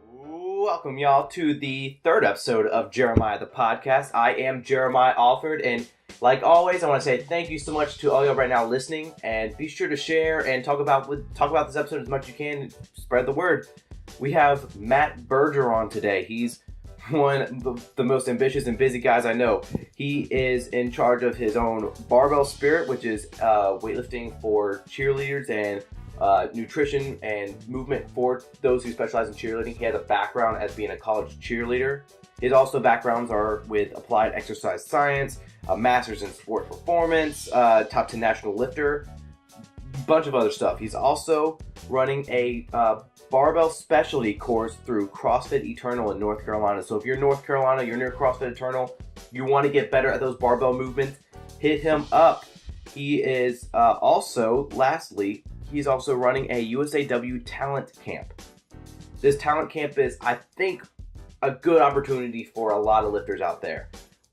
Welcome, y'all, to the third episode of Jeremiah the Podcast. I am Jeremiah Alford, and like always, I want to say thank you so much to all y'all right now listening, and be sure to share and talk about this episode as much as you can, and spread the word. We have Matt Bergeron today. He's one of the most ambitious and busy guys I know. He is in charge of his own Barbell Spirit, which is weightlifting for cheerleaders and nutrition and movement for those who specialize in cheerleading. He has a background as being a college cheerleader. His also backgrounds are with applied exercise science, a master's in sports performance, top 10 national lifter, bunch of other stuff. He's also running a Barbell Specialty Course through CrossFit Eternal in North Carolina. So if you're in North Carolina, you're near CrossFit Eternal, you want to get better at those barbell movements, hit him up. He is he's also running a USAW talent camp. This talent camp is, I think, a good opportunity for a lot of lifters out there.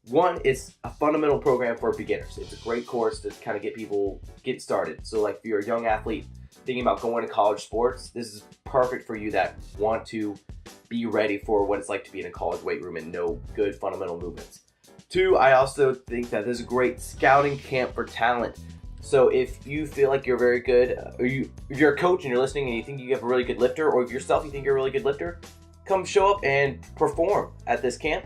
One, it's a fundamental program for beginners. It's a great course to kind of get people get started. So like if you're a young athlete thinking about going to college sports, this is perfect for you that want to be ready for what it's like to be in a college weight room and know good fundamental movements. Two, I also think that this is a great scouting camp for talent. So if you feel like you're very good, or if you're a coach and you're listening and you think you have a really good lifter, or if yourself you think you're a really good lifter, come show up and perform at this camp,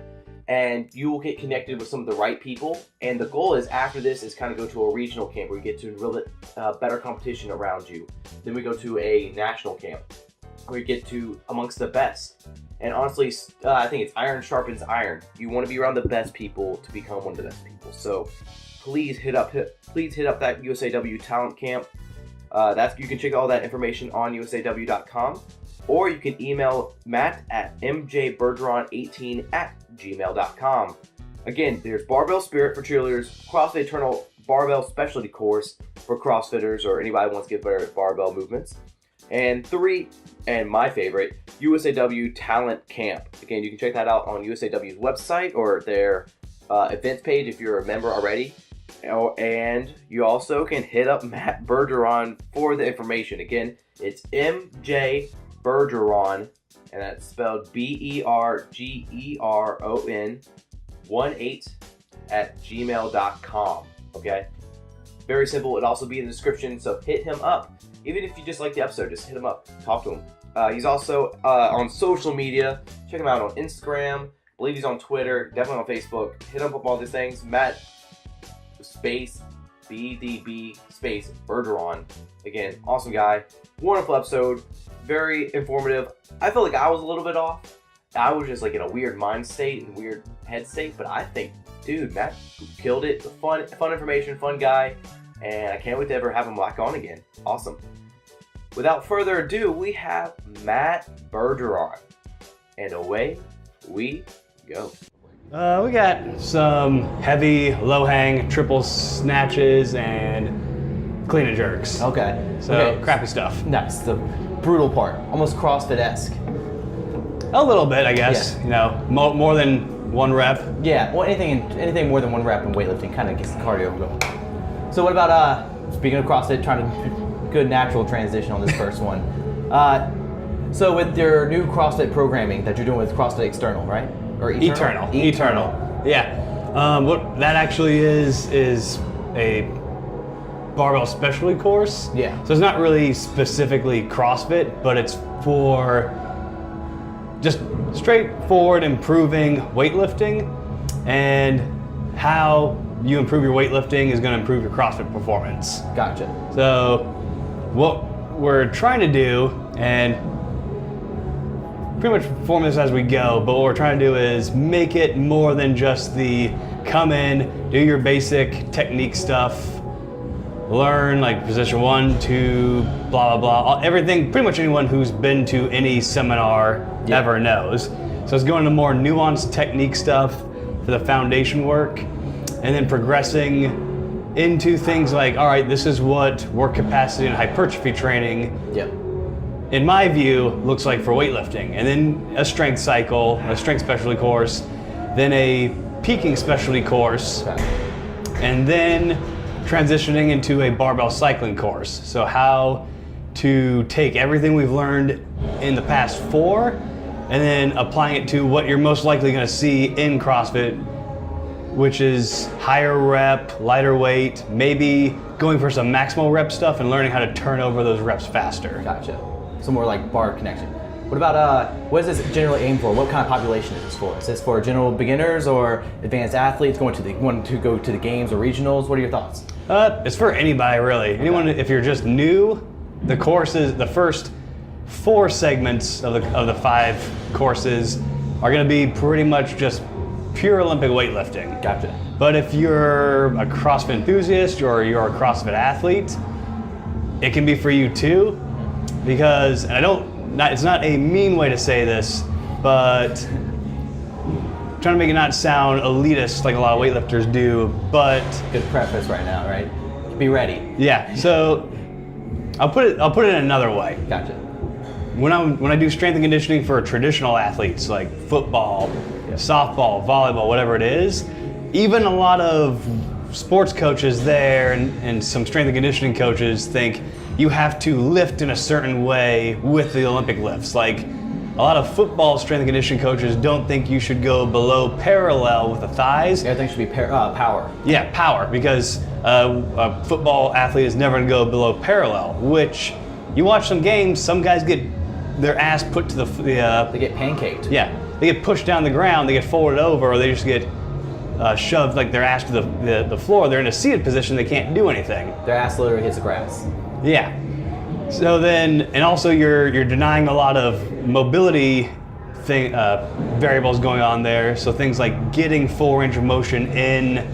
and you will get connected with some of the right people. And the goal is after this is kind of go to a regional camp where you get to really better competition around you. Then we go to a national camp where you get to amongst the best. And honestly, I think it's iron sharpens iron. You want to be around the best people to become one of the best people. So please hit up that USAW talent camp. You can check all that information on usaw.com, or you can email Matt at mjbergeron18@gmail.com. Again, there's Barbell Spirit for cheerleaders, CrossFit Eternal Barbell Specialty Course for CrossFitters or anybody who wants to get better at barbell movements. And 3, and my favorite, USAW Talent Camp. Again, you can check that out on USAW's website or their events page if you're a member already. And you also can hit up Matt Bergeron for the information. Again, it's MJ Bergeron, and that's spelled BERGERON 18@gmail.com. Okay? Very simple. It'll also be in the description, so hit him up. Even if you just like the episode, just hit him up. Talk to him. He's also on social media. Check him out on Instagram. I believe he's on Twitter. Definitely on Facebook. Hit him up all these things. Matt space BDB space Bergeron. Again, awesome guy. Wonderful episode. Very informative. I felt like I was a little bit off. I was just like in a weird mind state and weird head state, but I think, dude, Matt killed it. Fun information, fun guy, and I can't wait to ever have him back on again. Awesome. Without further ado, we have Matt Bergeron, and away we go. We got some heavy, low-hang triple snatches and clean and jerks. Okay. So crappy stuff. That's the brutal part. Almost CrossFit-esque. A little bit, I guess. Yeah. You know, more than one rep. Yeah. Well, anything more than one rep in weightlifting kind of gets the cardio going. So what about speaking of CrossFit, trying to good natural transition on this first one. So with your new CrossFit programming that you're doing with CrossFit External, right? Or Eternal? Eternal. Yeah. What that actually is a Barbell Specialty Course. Yeah. So it's not really specifically CrossFit, but it's for just straightforward improving weightlifting, and how you improve your weightlifting is going to improve your CrossFit performance. Gotcha. So what we're trying to do, and pretty much perform this as we go, but what we're trying to do is make it more than just the come in, do your basic technique stuff, learn like position 1, 2, blah, blah, blah. Everything, pretty much anyone who's been to any seminar ever knows. So it's going into more nuanced technique stuff for the foundation work, and then progressing into things like, all right, this is what work capacity and hypertrophy training, in my view, looks like for weightlifting. And then a strength cycle, a strength specialty course, then a peaking specialty course, and then transitioning into a barbell cycling course. So how to take everything we've learned in the past 4 and then applying it to what you're most likely going to see in CrossFit, which is higher rep, lighter weight, maybe going for some maximal rep stuff and learning how to turn over those reps faster. Gotcha. So more like bar connection. What about, what is this generally aimed for? What kind of population is this for? Is this for general beginners or advanced athletes want to go to the games or regionals? What are your thoughts? It's for anybody really. Okay. Anyone, if you're just new, the courses, the first 4 segments of the 5 courses are gonna be pretty much just pure Olympic weightlifting. Gotcha. But if you're a CrossFit enthusiast or you're a CrossFit athlete, it can be for you too, because, and it's not a mean way to say this, but I'm trying to make it not sound elitist like a lot of weightlifters do, but good preface right now, right? Be ready. Yeah. So I'll put it in another way. Gotcha. When I do strength and conditioning for traditional athletes like football, softball, volleyball, whatever it is, even a lot of sports coaches there and some strength and conditioning coaches think you have to lift in a certain way with the Olympic lifts. Like a lot of football strength and conditioning coaches don't think you should go below parallel with the thighs. Yeah, I think it should be power. Yeah, power, because a football athlete is never gonna go below parallel, which you watch some games, some guys get their ass put to they get pancaked. Yeah, they get pushed down the ground, they get folded over, or they just get shoved like their ass to the floor. They're in a seated position, they can't do anything. Their ass literally hits the grass. Yeah. So then, and also you're denying a lot of mobility variables going on there. So things like getting full range of motion in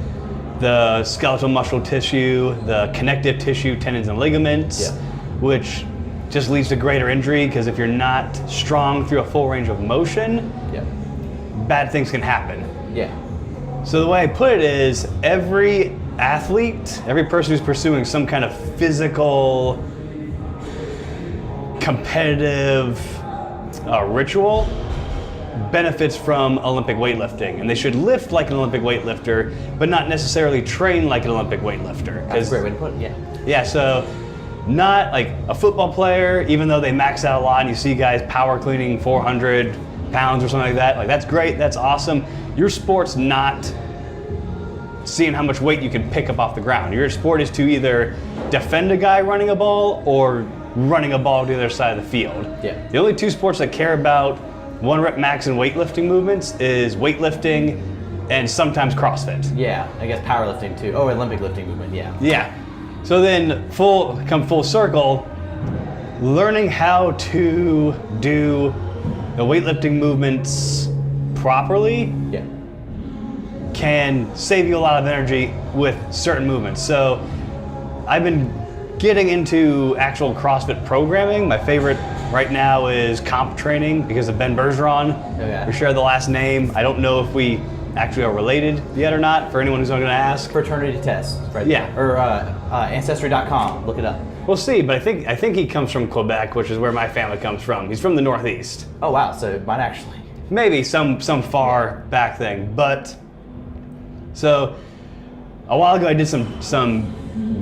the skeletal muscle tissue, the connective tissue, tendons and ligaments, which just leads to greater injury, because if you're not strong through a full range of motion, bad things can happen. Yeah. So the way I put it is, every athlete, every person who's pursuing some kind of physical, competitive ritual benefits from Olympic weightlifting, and they should lift like an Olympic weightlifter, but not necessarily train like an Olympic weightlifter. That's a great way to put it, yeah. Yeah, so not like a football player, even though they max out a lot and you see guys power cleaning 400 pounds or something like that, like that's great, that's awesome. Your sport's not seeing how much weight you can pick up off the ground. Your sport is to either defend a guy running a ball or running a ball to the other side of the field. Yeah. The only 2 sports that care about 1 rep max and weightlifting movements is weightlifting and sometimes CrossFit. Yeah, I guess powerlifting too. Oh, Olympic lifting movement, yeah. Yeah. So then come full circle, learning how to do the weightlifting movements properly can save you a lot of energy with certain movements. So I've been getting into actual CrossFit programming. My favorite right now is comp training because of Ben Bergeron. We share the last name. I don't know if we actually are related yet or not, for anyone who's not going to ask. Fraternity test, right? Yeah. There. Or Ancestry.com, look it up. We'll see, but I think he comes from Quebec, which is where my family comes from. He's from the Northeast. Oh wow, so it might actually. Maybe some far back thing, but so a while ago I did some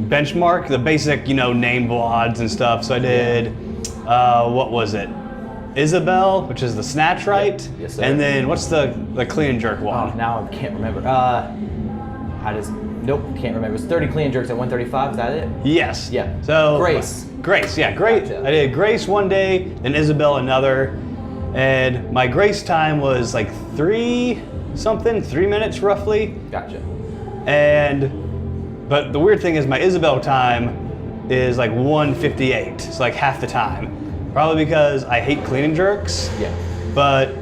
benchmark, the basic, name WODs and stuff. So I did, what was it? Isabel, which is the snatch, right? Yes, sir. And then what's the clean and jerk one? Oh, now I can't remember. Nope, can't remember. It's 30 clean and jerks at 135, is that it? Yes. Yeah. So Grace, yeah, great. Gotcha. I did Grace one day, then Isabel another, and my Grace time was like 3 minutes roughly. Gotcha. But the weird thing is my Isabel time is like 1:58. It's like half the time. Probably because I hate clean and jerks. Yeah. But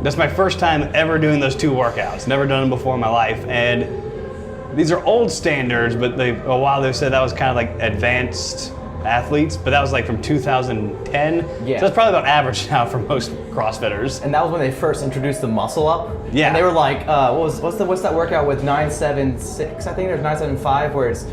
that's my first time ever doing those 2 workouts. Never done them before in my life. And these are old standards, but a while they said that was kind of like advanced athletes, but that was like from 2010. Yeah. So that's probably about average now for most CrossFitters. And that was when they first introduced the muscle up. Yeah. And they were like, what's that workout with 976? I think there's 975 where it's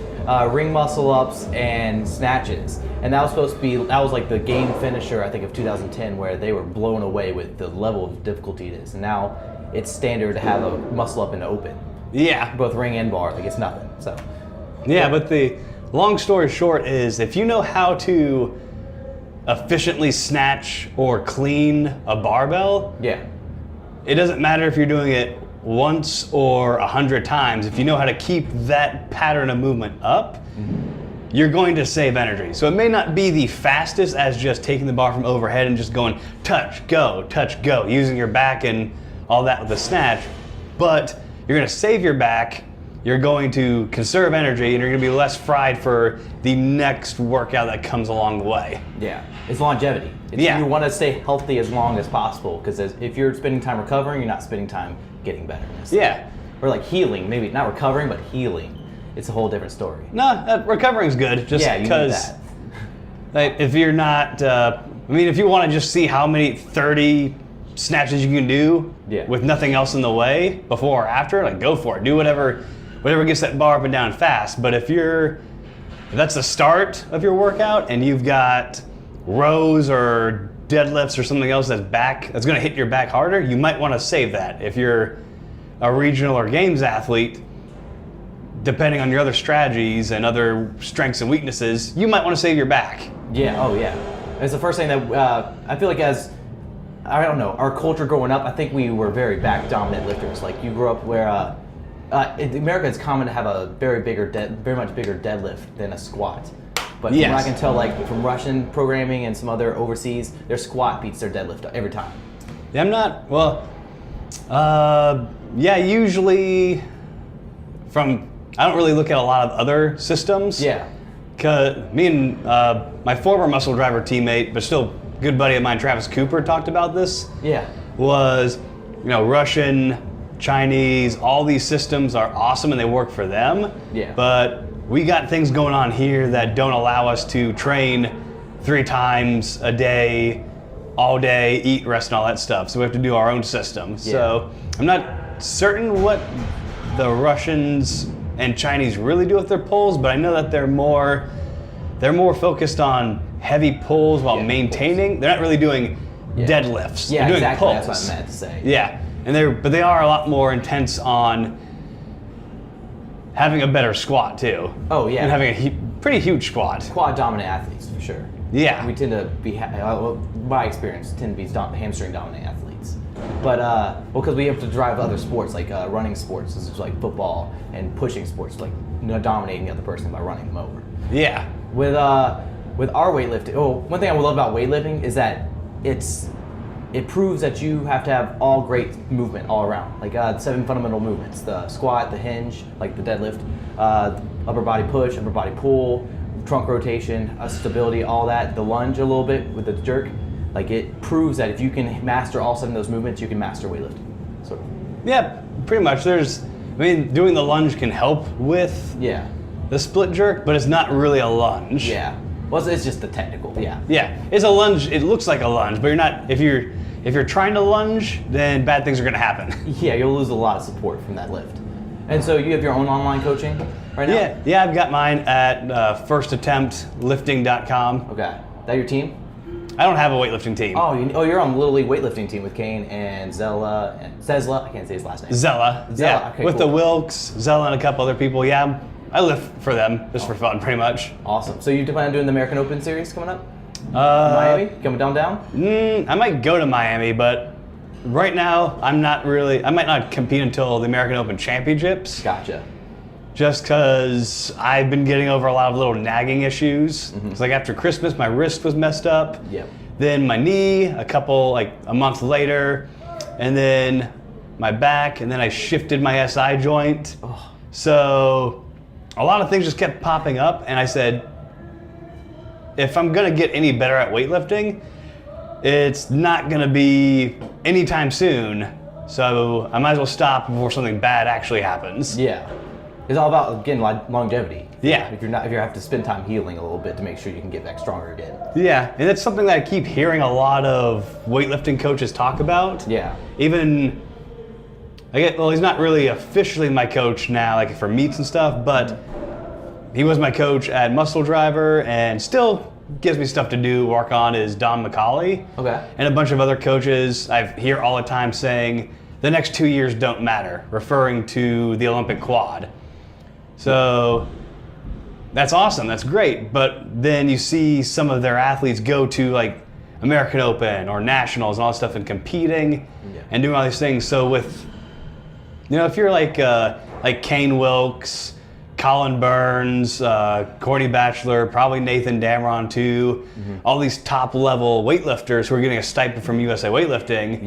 ring muscle ups and snatches. And that was like the game finisher, I think, of 2010, where they were blown away with the level of difficulty it is. And now it's standard to have a muscle up and open. Yeah. Both ring and bar, like it's nothing. So. Yeah, but the long story short is, if you know how to efficiently snatch or clean a barbell, Yeah. it doesn't matter if you're doing it once or 100 times. If you know how to keep that pattern of movement up, you're going to save energy. So it may not be the fastest as just taking the bar from overhead and just going touch, go, using your back and all that with the snatch, but you're gonna save your back, you're going to conserve energy, and you're gonna be less fried for the next workout that comes along the way. Yeah, it's longevity. You want to stay healthy as long as possible, because if you're spending time recovering, you're not spending time getting better. Yeah. Or like healing, maybe not recovering, but healing. It's a whole different story. No, recovering's good, just Yeah, you need because that. like, if you're not, if you want to just see how many 30 snatches you can do with nothing else in the way before or after, like go for it. Do whatever gets that bar up and down fast. But if that's the start of your workout and you've got rows or deadlifts or something else that's going to hit your back harder, you might want to save that. If you're a regional or games athlete, depending on your other strategies and other strengths and weaknesses, you might want to save your back. Yeah, oh yeah. It's the first thing that I feel like I don't know, our culture growing up, I think we were very back dominant lifters. Like you grew up where, in America it's common to have a very much bigger deadlift than a squat. But from what I can tell, like from Russian programming and some other overseas, their squat beats their deadlift every time. Yeah, usually I don't really look at a lot of other systems. Yeah. Cause me and my former muscle driver teammate, but still good buddy of mine, Travis Cooper, talked about this. Yeah. Was, Russian, Chinese, all these systems are awesome and they work for them. Yeah. But we got things going on here that don't allow us to train 3 times a day, all day, eat, rest, and all that stuff. So we have to do our own system. Yeah. So I'm not certain what the Russians and Chinese really do with their pulls, but I know that they're more focused on heavy pulls while maintaining. They're not really doing deadlifts. Yeah, they're doing exactly. pulls. That's what I meant to say. Yeah, but they are a lot more intense on having a better squat too. Oh yeah. And having a pretty huge squat. Quad dominant athletes for sure. Yeah. We tend to be, my experience, tend to be hamstring dominant athletes. But because we have to drive other sports like running sports, this is like football, and pushing sports like dominating the other person by running them over. Yeah. With our weightlifting, one thing I love about weightlifting is that it proves that you have to have all great movement all around. Like 7 fundamental movements: the squat, the hinge, like the deadlift, upper body push, upper body pull, trunk rotation, stability, all that. The lunge a little bit with the jerk. Like it proves that if you can master all 7 of those movements, you can master weightlifting. Sort of. Yeah, pretty much. Doing the lunge can help with the split jerk, but it's not really a lunge. Yeah. Well, it's just the technical. Yeah. Yeah, it's a lunge. It looks like a lunge, but you're not. If you're trying to lunge, then bad things are going to happen. Yeah, you'll lose a lot of support from that lift. And so you have your own online coaching right now? Yeah, I've got mine at firstattemptlifting.com. Okay. That your team? I don't have a weightlifting team. You're on the Little League weightlifting team with Kane and Zella and Zezla. I can't say his last name. Zella. Yeah. Okay, with cool. the Wilkes, Zella, and a couple other people. Yeah, I lift for them just for fun, pretty much. Awesome. So you plan on doing the American Open series coming up? Miami? Coming down? I might go to Miami, but right now I might not compete until the American Open Championships. Gotcha. Just because I've been getting over a lot of little nagging issues. It's like after Christmas, my wrist was messed up. Yep. Then my knee, a month later, and then my back, and then I shifted my SI joint. Oh. So a lot of things just kept popping up, and I said, if I'm gonna get any better at weightlifting, it's not gonna be anytime soon. So I might as well stop before something bad actually happens. Yeah. It's all about, again, longevity. Yeah. If you have to spend time healing a little bit to make sure you can get back stronger again. Yeah, and it's something that I keep hearing a lot of weightlifting coaches talk about. Yeah. Even, he's not really officially my coach now, like for meets and stuff, but he was my coach at Muscle Driver and still gives me stuff to do, work on, is Don McCauley. Okay. And a bunch of other coaches I hear all the time saying, the next 2 years don't matter, referring to the Olympic quad. So that's awesome, that's great. But then you see some of their athletes go to like American Open or Nationals and all that stuff and competing and doing all these things. So with, if you're like Kane Wilkes, Colin Burns, Courtney Batchelor, probably Nathan Dameron too, all these top level weightlifters who are getting a stipend from USA Weightlifting,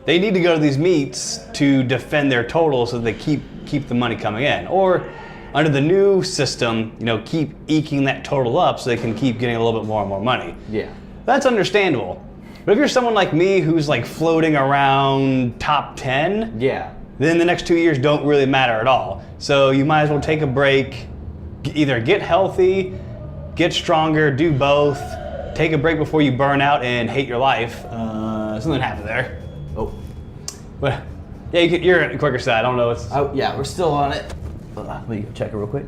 they need to go to these meets to defend their total so that they keep the money coming in. Or under the new system, keep eking that total up so they can keep getting a little bit more and more money. Yeah. That's understandable. But if you're someone like me who's like floating around top 10, then the next 2 years don't really matter at all. So you might as well take a break, either get healthy, get stronger, do both, take a break before you burn out and hate your life. Something happened there. Oh. But yeah, you're at the quicker side. I don't know what's... Oh, yeah, we're still on it. Let me check it real quick.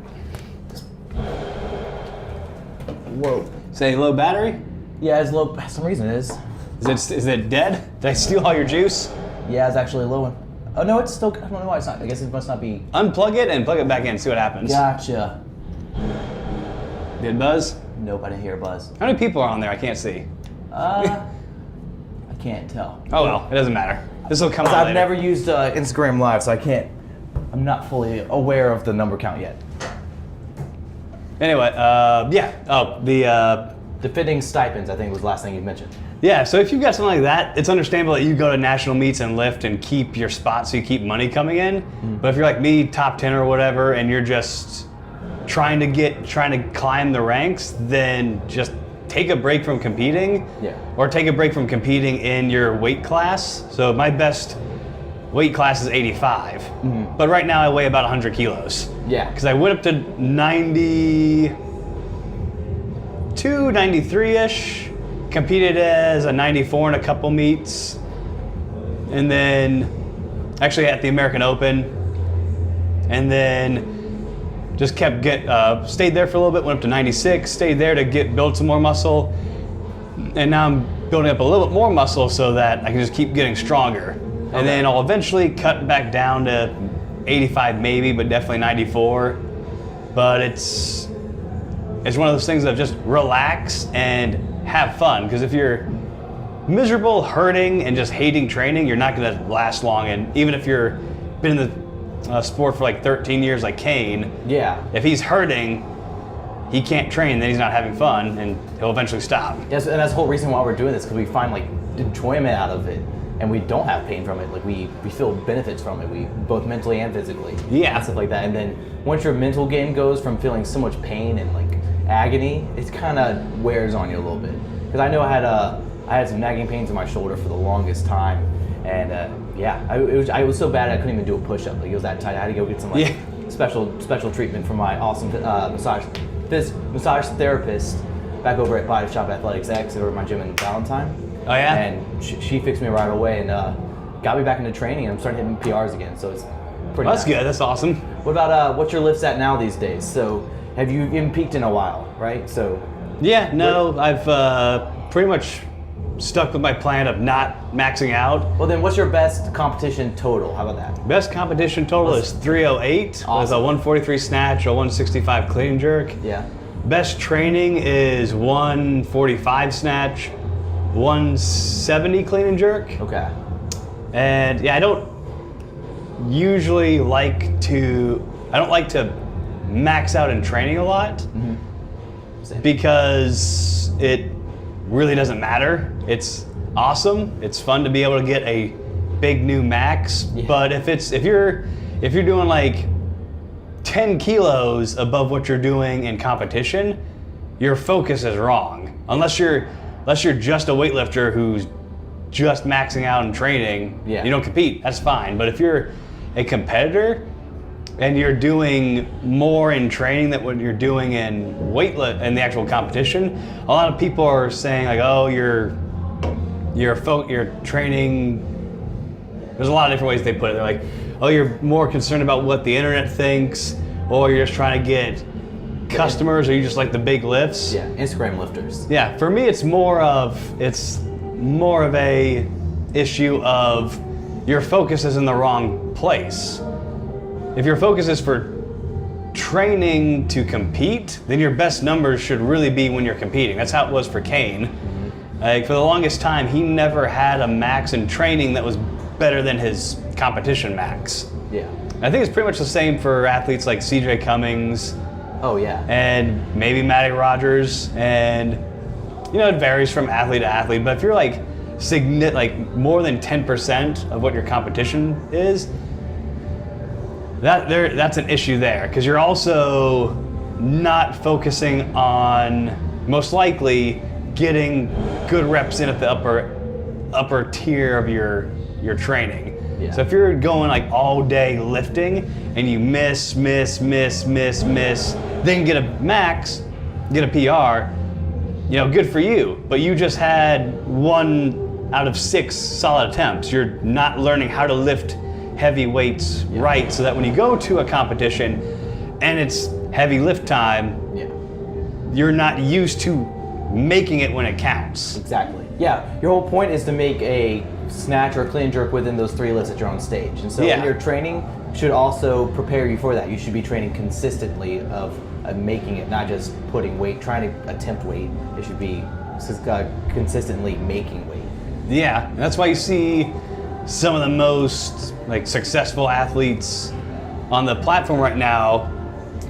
Whoa. Say low battery? Yeah, it's low. For some reason it is. Is it dead? Did I steal all your juice? Yeah, it's actually a low one. Oh no, it's still. I don't know why it's not. I guess it must not be. Unplug it and plug it back in. See what happens. Gotcha. Did it buzz? Nope, I didn't hear a buzz. How many people are on there? I can't see. I can't tell. Oh well, it doesn't matter. This will come out later. I've never used Instagram Live, so I can't. I'm not fully aware of the number count yet. Anyway, yeah. Oh, the defending stipends, I think, was the last thing you mentioned. Yeah, so if you've got something like that, it's understandable that you go to national meets and lift and keep your spot so you keep money coming in. But if you're like me, top 10 or whatever, and you're just trying to climb the ranks, then just take a break from competing. Or take a break from competing in your weight class. So my best weight class is 85. But right now I weigh about 100 kilos. Yeah. Because I went up to 92, 93-ish. Competed as a 94 in a couple meets, and then actually at the American Open, and then just stayed there for a little bit, went up to 96, stayed there to build some more muscle, and now I'm building up a little bit more muscle so that I can just keep getting stronger. And then I'll eventually cut back down to 85 maybe, but definitely 94. But it's one of those things of just relax and have fun, because if you're miserable, hurting, and just hating training, you're not going to last long. And even if you're been in the sport for like 13 years like Kane, if he's hurting, he can't train, then he's not having fun, and he'll eventually stop. Yes, and that's the whole reason why we're doing this, because we find like enjoyment out of it, and we don't have pain from it. Like we feel benefits from it, we both mentally and physically. And stuff like that. And then once your mental game goes from feeling so much pain and like agony, it kind of wears on you a little bit. Because I know I had some nagging pains in my shoulder for the longest time, and I was so bad I couldn't even do a push-up. Like it was that tight. I had to go get some special treatment from my awesome massage therapist back over at Body Shop Athletics X over at my gym in Valentine. Oh yeah. And she fixed me right away and got me back into training, and I'm starting hitting PRs again. So it's pretty. That's good. That's awesome. What about what's your lifts at now these days? So have you even peaked in a while, right? So. Yeah, no, I've pretty much stuck with my plan of not maxing out. Well then, what's your best competition total? How about that? Best competition total is 308 with a 143 snatch, a 165 clean and jerk. Yeah. Best training is 145 snatch, 170 clean and jerk. Okay. And yeah, I don't like to max out in training a lot. Because it really doesn't matter. It's awesome. It's fun to be able to get a big new max. But if you're doing like 10 kilos above what you're doing in competition, your focus is wrong. Unless you're just a weightlifter who's just maxing out in training, you don't compete. That's fine. But if you're a competitor and you're doing more in training than what you're doing in in the actual competition, a lot of people are saying like, oh, you're training. There's a lot of different ways they put it. They're like, oh, you're more concerned about what the internet thinks, or you're just trying to get customers, or you just like the big lifts. Yeah, Instagram lifters. Yeah, for me, it's more of a issue of your focus is in the wrong place. If your focus is for training to compete, then your best numbers should really be when you're competing. That's how it was for Kane. Like for the longest time, he never had a max in training that was better than his competition max. Yeah. I think it's pretty much the same for athletes like CJ Cummings. Oh yeah. And maybe Matty Rogers, and it varies from athlete to athlete. But if you're like more than 10% of what your competition is, that's an issue there, because you're also not focusing on most likely getting good reps in at the upper tier of your training. Yeah. So if you're going like all day lifting and you miss, then get a max, get a PR, good for you. But you just had 1 out of 6 solid attempts. You're not learning how to lift heavy weights right, so that when you go to a competition and it's heavy lift time, you're not used to making it when it counts. Exactly. Yeah, your whole point is to make a snatch or a clean jerk within those 3 lifts that you're on stage. And so in your training should also prepare you for that. You should be training consistently of making it, not just putting weight, trying to attempt weight. It should be consistently making weight. Yeah, and that's why you see some of the most successful athletes on the platform right now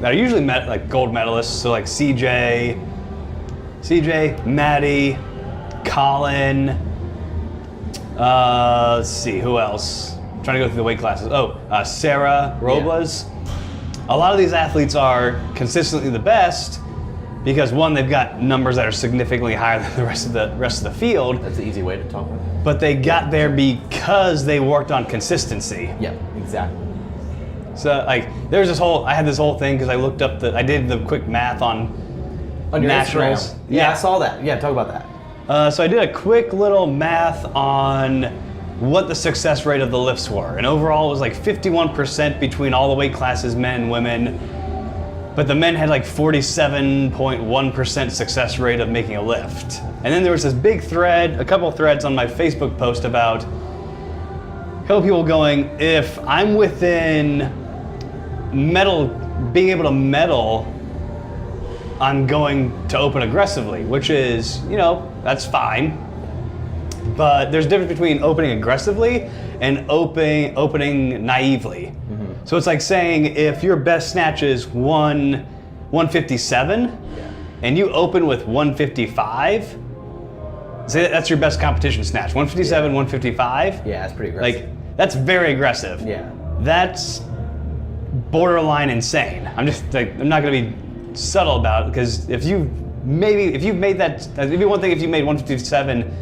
that are usually gold medalists. So like CJ, Maddie, Colin. Let's see, who else? I'm trying to go through the weight classes. Sarah Robles. Yeah. A lot of these athletes are consistently the best because one, they've got numbers that are significantly higher than the rest of the field. That's an easy way to talk about it. But they got there because they worked on consistency. Yeah, exactly. So I had this whole thing because I did the quick math on your nationals. Instagram. Yeah, I saw that. Yeah, talk about that. So I did a quick little math on what the success rate of the lifts were. And overall it was 51% between all the weight classes, men and women. But the men had 47.1% success rate of making a lift. And then there was this big thread, a couple threads on my Facebook post about a couple people going, if I'm within being able to medal, I'm going to open aggressively, which is, that's fine. But there's a difference between opening aggressively and opening naively. Mm-hmm. So it's like saying if your best snatch is 157 and you open with 155, say that's your best competition snatch. 157, 155. Yeah, that's pretty aggressive. That's very aggressive. Yeah. That's borderline insane. I'm not gonna be subtle about it, because if you made that, it'd be one thing if you made 157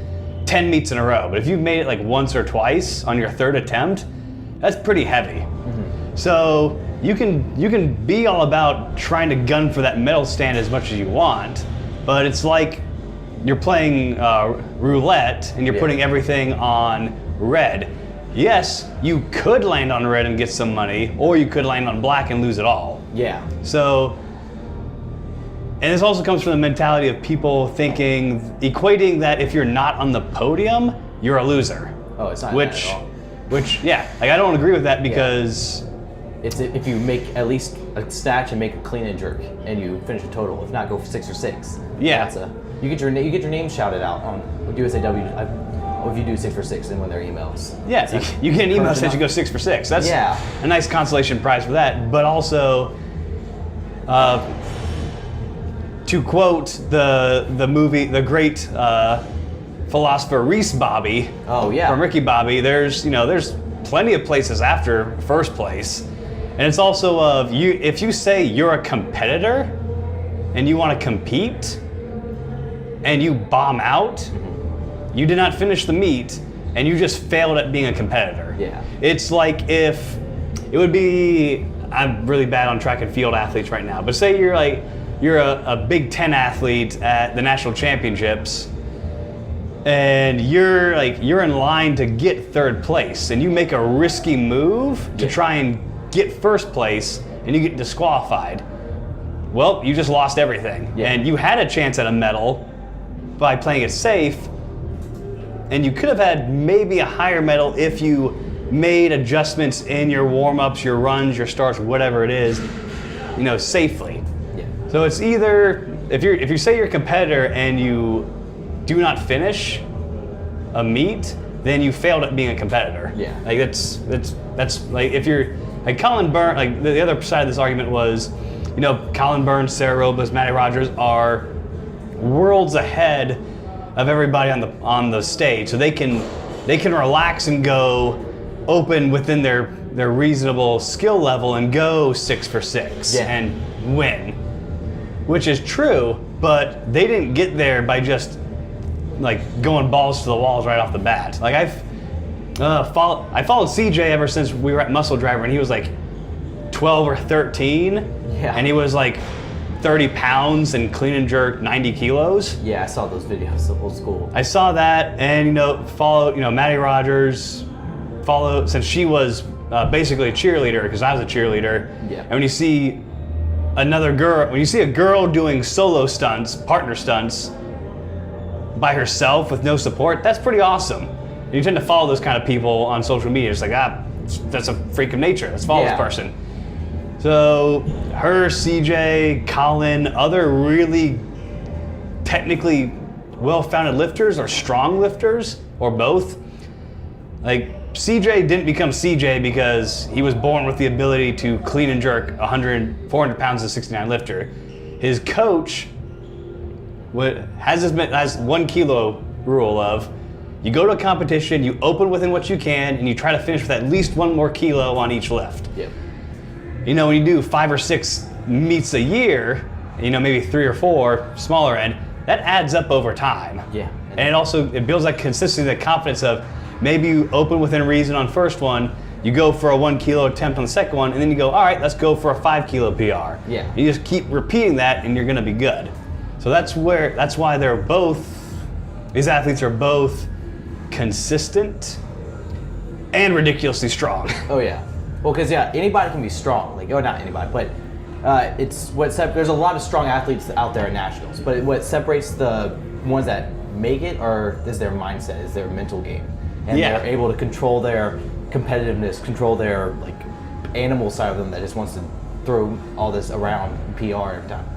10 meets in a row, but if you've made it once or twice on your 3rd attempt, that's pretty heavy. Mm-hmm. So you can be all about trying to gun for that medal stand as much as you want, but it's like you're playing roulette and you're putting everything on red. Yes, you could land on red and get some money, or you could land on black and lose it all. Yeah. So, and this also comes from the mentality of people equating that if you're not on the podium, you're a loser. Oh, it's not that at all. I don't agree with that, because it's if you make at least a snatch and make a clean and jerk and you finish a total, if not go for 6 or 6. Yeah. You get your name shouted out on USAW. If you do 6 for 6 and win their emails. Yeah, you get an email that says you go 6 for 6. That's a nice consolation prize for that. But also, to quote the great philosopher Reese Bobby. Oh yeah. From Ricky Bobby, there's plenty of places after first place, and it's also if you say you're a competitor and you want to compete and you bomb out. You did not finish the meet, and you just failed at being a competitor. Yeah. It's like if it would be, I'm really bad on track and field athletes right now, but say you're a Big Ten athlete at the national championships, and you're in line to get 3rd place, and you make a risky move to try and get 1st place, and you get disqualified. Well, you just lost everything, and you had a chance at a medal by playing it safe. And you could have had maybe a higher medal if you made adjustments in your warm-ups, your runs, your starts, whatever it is. safely. Yeah. So it's either if you say you're a competitor and you do not finish a meet, then you failed at being a competitor. Yeah. Like that's like if you're like Colin Burns. Like the other side of this argument was, Colin Burns, Sarah Robles, Matty Rogers are worlds ahead of everybody on the stage, so they can relax and go open within their reasonable skill level and go 6 for 6 and win, which is true, but they didn't get there by just like going balls to the walls right off the bat. Like I followed CJ ever since we were at Muscle Driver, and he was like 12 or 13, and he was like 30 pounds and clean and jerk 90 kilos. Yeah, I saw those videos, the old school. I saw that, and followed Matty Rogers, since she was basically a cheerleader, because I was a cheerleader. Yeah. And when you see a girl doing solo stunts, partner stunts, by herself with no support, that's pretty awesome. And you tend to follow those kind of people on social media. It's like, that's a freak of nature. Let's follow this person. So her, CJ, Colin, other really technically well-founded lifters or strong lifters, or both. Like CJ didn't become CJ because he was born with the ability to clean and jerk 400 pounds as a 69 lifter. His coach has 1 kilo rule of, you go to a competition, you open within what you can, and you try to finish with at least 1 more kilo on each lift. Yep. When you do 5 or 6 meets a year, maybe 3 or 4, smaller end, that adds up over time. Yeah. And it builds that consistency, that confidence of maybe you open within reason on first one, you go for a 1 kilo attempt on the second one, and then you go, all right, let's go for a 5 kilo PR. Yeah. You just keep repeating that, and you're gonna be good. So that's why these athletes are both consistent and ridiculously strong. Oh yeah. Well, because anybody can be strong. Not anybody, but there's a lot of strong athletes out there at nationals. But what separates the ones that make it is their mindset, is their mental game, and they're able to control their competitiveness, control their animal side of them that just wants to throw all this around PR every time.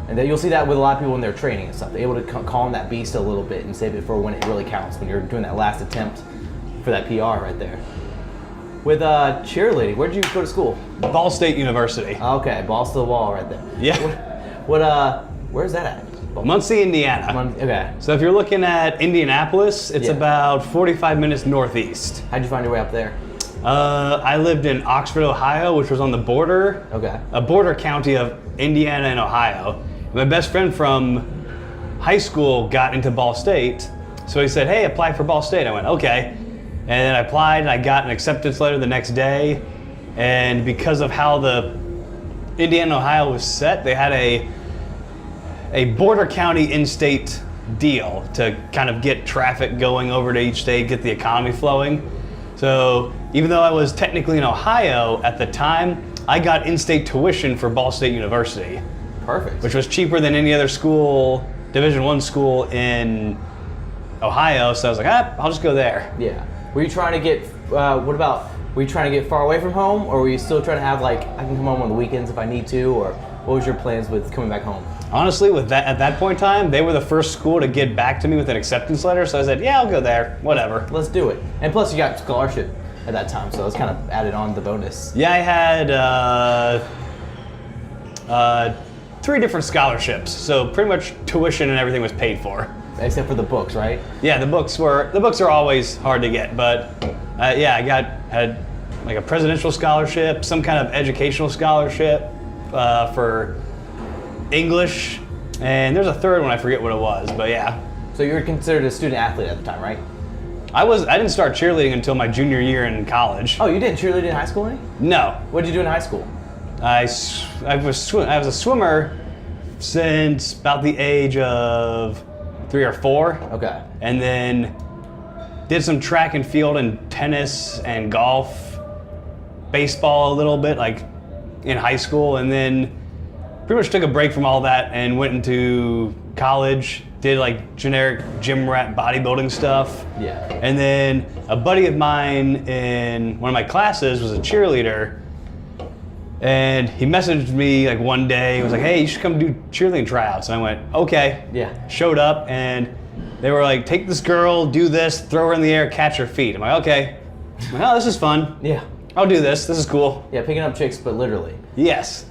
And then you'll see that with a lot of people in their training and stuff. They're able to calm that beast a little bit and save it for when it really counts, when you're doing that last attempt for that PR right there. With cheerleading, where'd you go to school? Ball State University. Okay, balls to the wall right there. Yeah. Where's that at? Muncie, Indiana. Okay. So if you're looking at Indianapolis, it's about 45 minutes northeast. How'd you find your way up there? I lived in Oxford, Ohio, which was on the border. Okay. A border county of Indiana and Ohio. My best friend from high school got into Ball State, so he said, hey, apply for Ball State. I went, okay. And then I applied, and I got an acceptance letter the next day. And because of how the Indiana and Ohio was set, they had a border county in-state deal to kind of get traffic going over to each state, get the economy flowing. So even though I was technically in Ohio at the time, I got in-state tuition for Ball State University. Perfect. Which was cheaper than any other school, Division I school in Ohio. So I was like, I'll just go there. Yeah. Were you trying to get, were you trying to get far away from home, or were you still trying to have I can come home on the weekends if I need to, or what was your plans with coming back home? Honestly, at that point in time, they were the first school to get back to me with an acceptance letter, so I said, yeah, I'll go there, whatever. Let's do it. And plus you got scholarship at that time, so it's kind of added on the bonus. Yeah, I had 3 different scholarships, so pretty much tuition and everything was paid for. Except for the books, right? Yeah, the books are always hard to get, but I had a presidential scholarship, some kind of educational scholarship for English, and there's a third one, I forget what it was, but yeah. So you were considered a student athlete at the time, right? I didn't start cheerleading until my junior year in college. Oh, you didn't cheerlead in high school any? No. What did you do in high school? I was a swimmer since about the age of 3 or 4. Okay. And then did some track and field and tennis and golf, baseball a little bit, in high school, and then pretty much took a break from all that and went into college, did generic gym rat bodybuilding stuff. Yeah. And then a buddy of mine in one of my classes was a cheerleader, And he messaged me like one day. He was like, "Hey, you should come do cheerleading tryouts." And I went, "Okay." Yeah. Showed up, and they were like, "Take this girl, do this, throw her in the air, catch her feet." I'm like, "Okay." I'm like, "Oh, this is fun. Yeah. I'll do this. This is cool." Yeah, picking up chicks, but literally. Yes.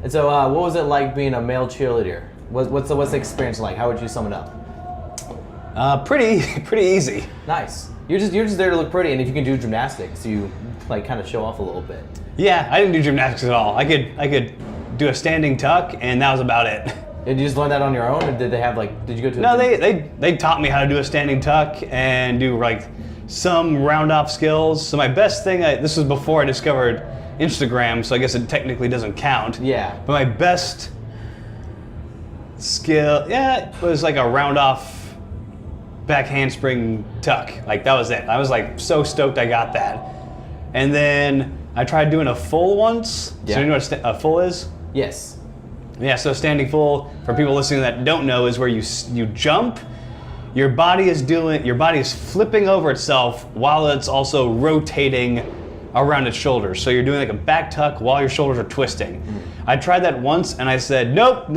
And so, what was it like being a male cheerleader? What's the experience like? How would you sum it up? Pretty easy. Nice. You're just there to look pretty, and if you can do gymnastics, you like kind of show off a little bit. Yeah, I didn't do gymnastics at all. I could do a standing tuck, and that was about it. Did you just learn that on your own, or did they have did you go to? No, they taught me how to do a standing tuck and do like some round off skills. So my best thing, this was before I discovered Instagram, so I guess it technically doesn't count. Yeah. But my best skill, was like a round off back handspring tuck. Like that was it. I was like so stoked I got that. And then I tried doing a full once. Yeah. So you know what a full is? Yes. Yeah, so standing full, for people listening that don't know, is where you jump, your body is flipping over itself while it's also rotating around its shoulders. So you're doing like a back tuck while your shoulders are twisting. I tried that once and I said, nope,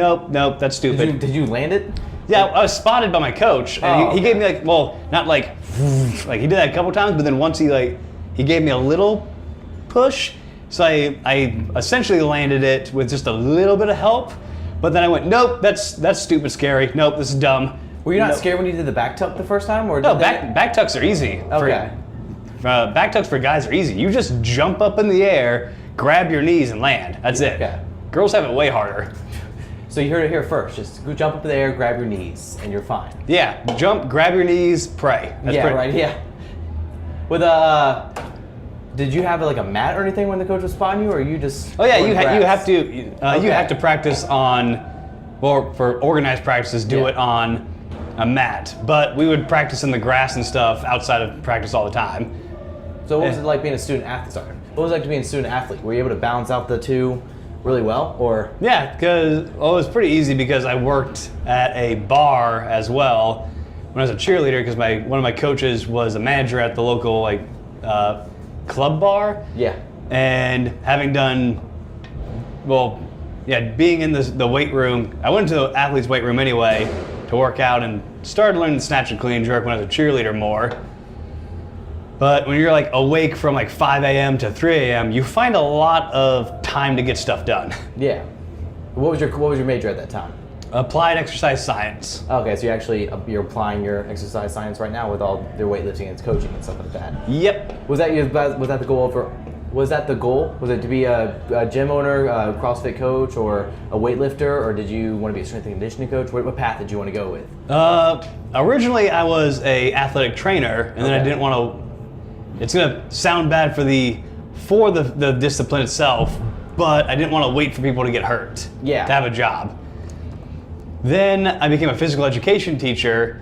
that's stupid. Did you land it? Yeah, I was spotted by my coach. And he gave me not like he did that a couple times, but then once he gave me a little push. So I essentially landed it with just a little bit of help, but then I went, nope, that's stupid scary. Nope, this is dumb. Were you not scared when you did the back tuck the first time? Or No, back tucks are easy. Okay. Back tucks for guys are easy. You just jump up in the air, grab your knees, and land. That's it. Okay. Girls have it way harder. So you heard it here first. Just go jump up in the air, grab your knees, and you're fine. Yeah, jump, grab your knees, pray. Right. Yeah. With did you have like a mat or anything when the coach was spotting you, or you just? Oh yeah, you have to practice on, well, for organized practices, do it on a mat. But we would practice in the grass and stuff outside of practice all the time. So what was it like being a student athlete? Sorry. What was it like to be a student athlete? Were you able to balance out the two really well, or? Yeah, because it was pretty easy because I worked at a bar as well when I was a cheerleader, because one of my coaches was a manager at the local club bar. Yeah. And having done, being in the weight room, I went to the athlete's weight room anyway to work out and started learning the snatch and clean jerk when I was a cheerleader more. But when you're like awake from like 5 a.m. to 3 a.m., you find a lot of time to get stuff done. Yeah. What was your major at that time? Applied exercise science. Okay, so you're applying your exercise science right now with all your weightlifting and coaching and stuff like that. Yep. Was that the goal for? Was that the goal? Was it to be a gym owner, a CrossFit coach, or a weightlifter, or did you want to be a strength and conditioning coach? What path did you want to go with? Originally, I was a athletic trainer, and then I didn't want to. It's gonna sound bad for the discipline itself, but I didn't want to wait for people to get hurt to have a job. Then I became a physical education teacher,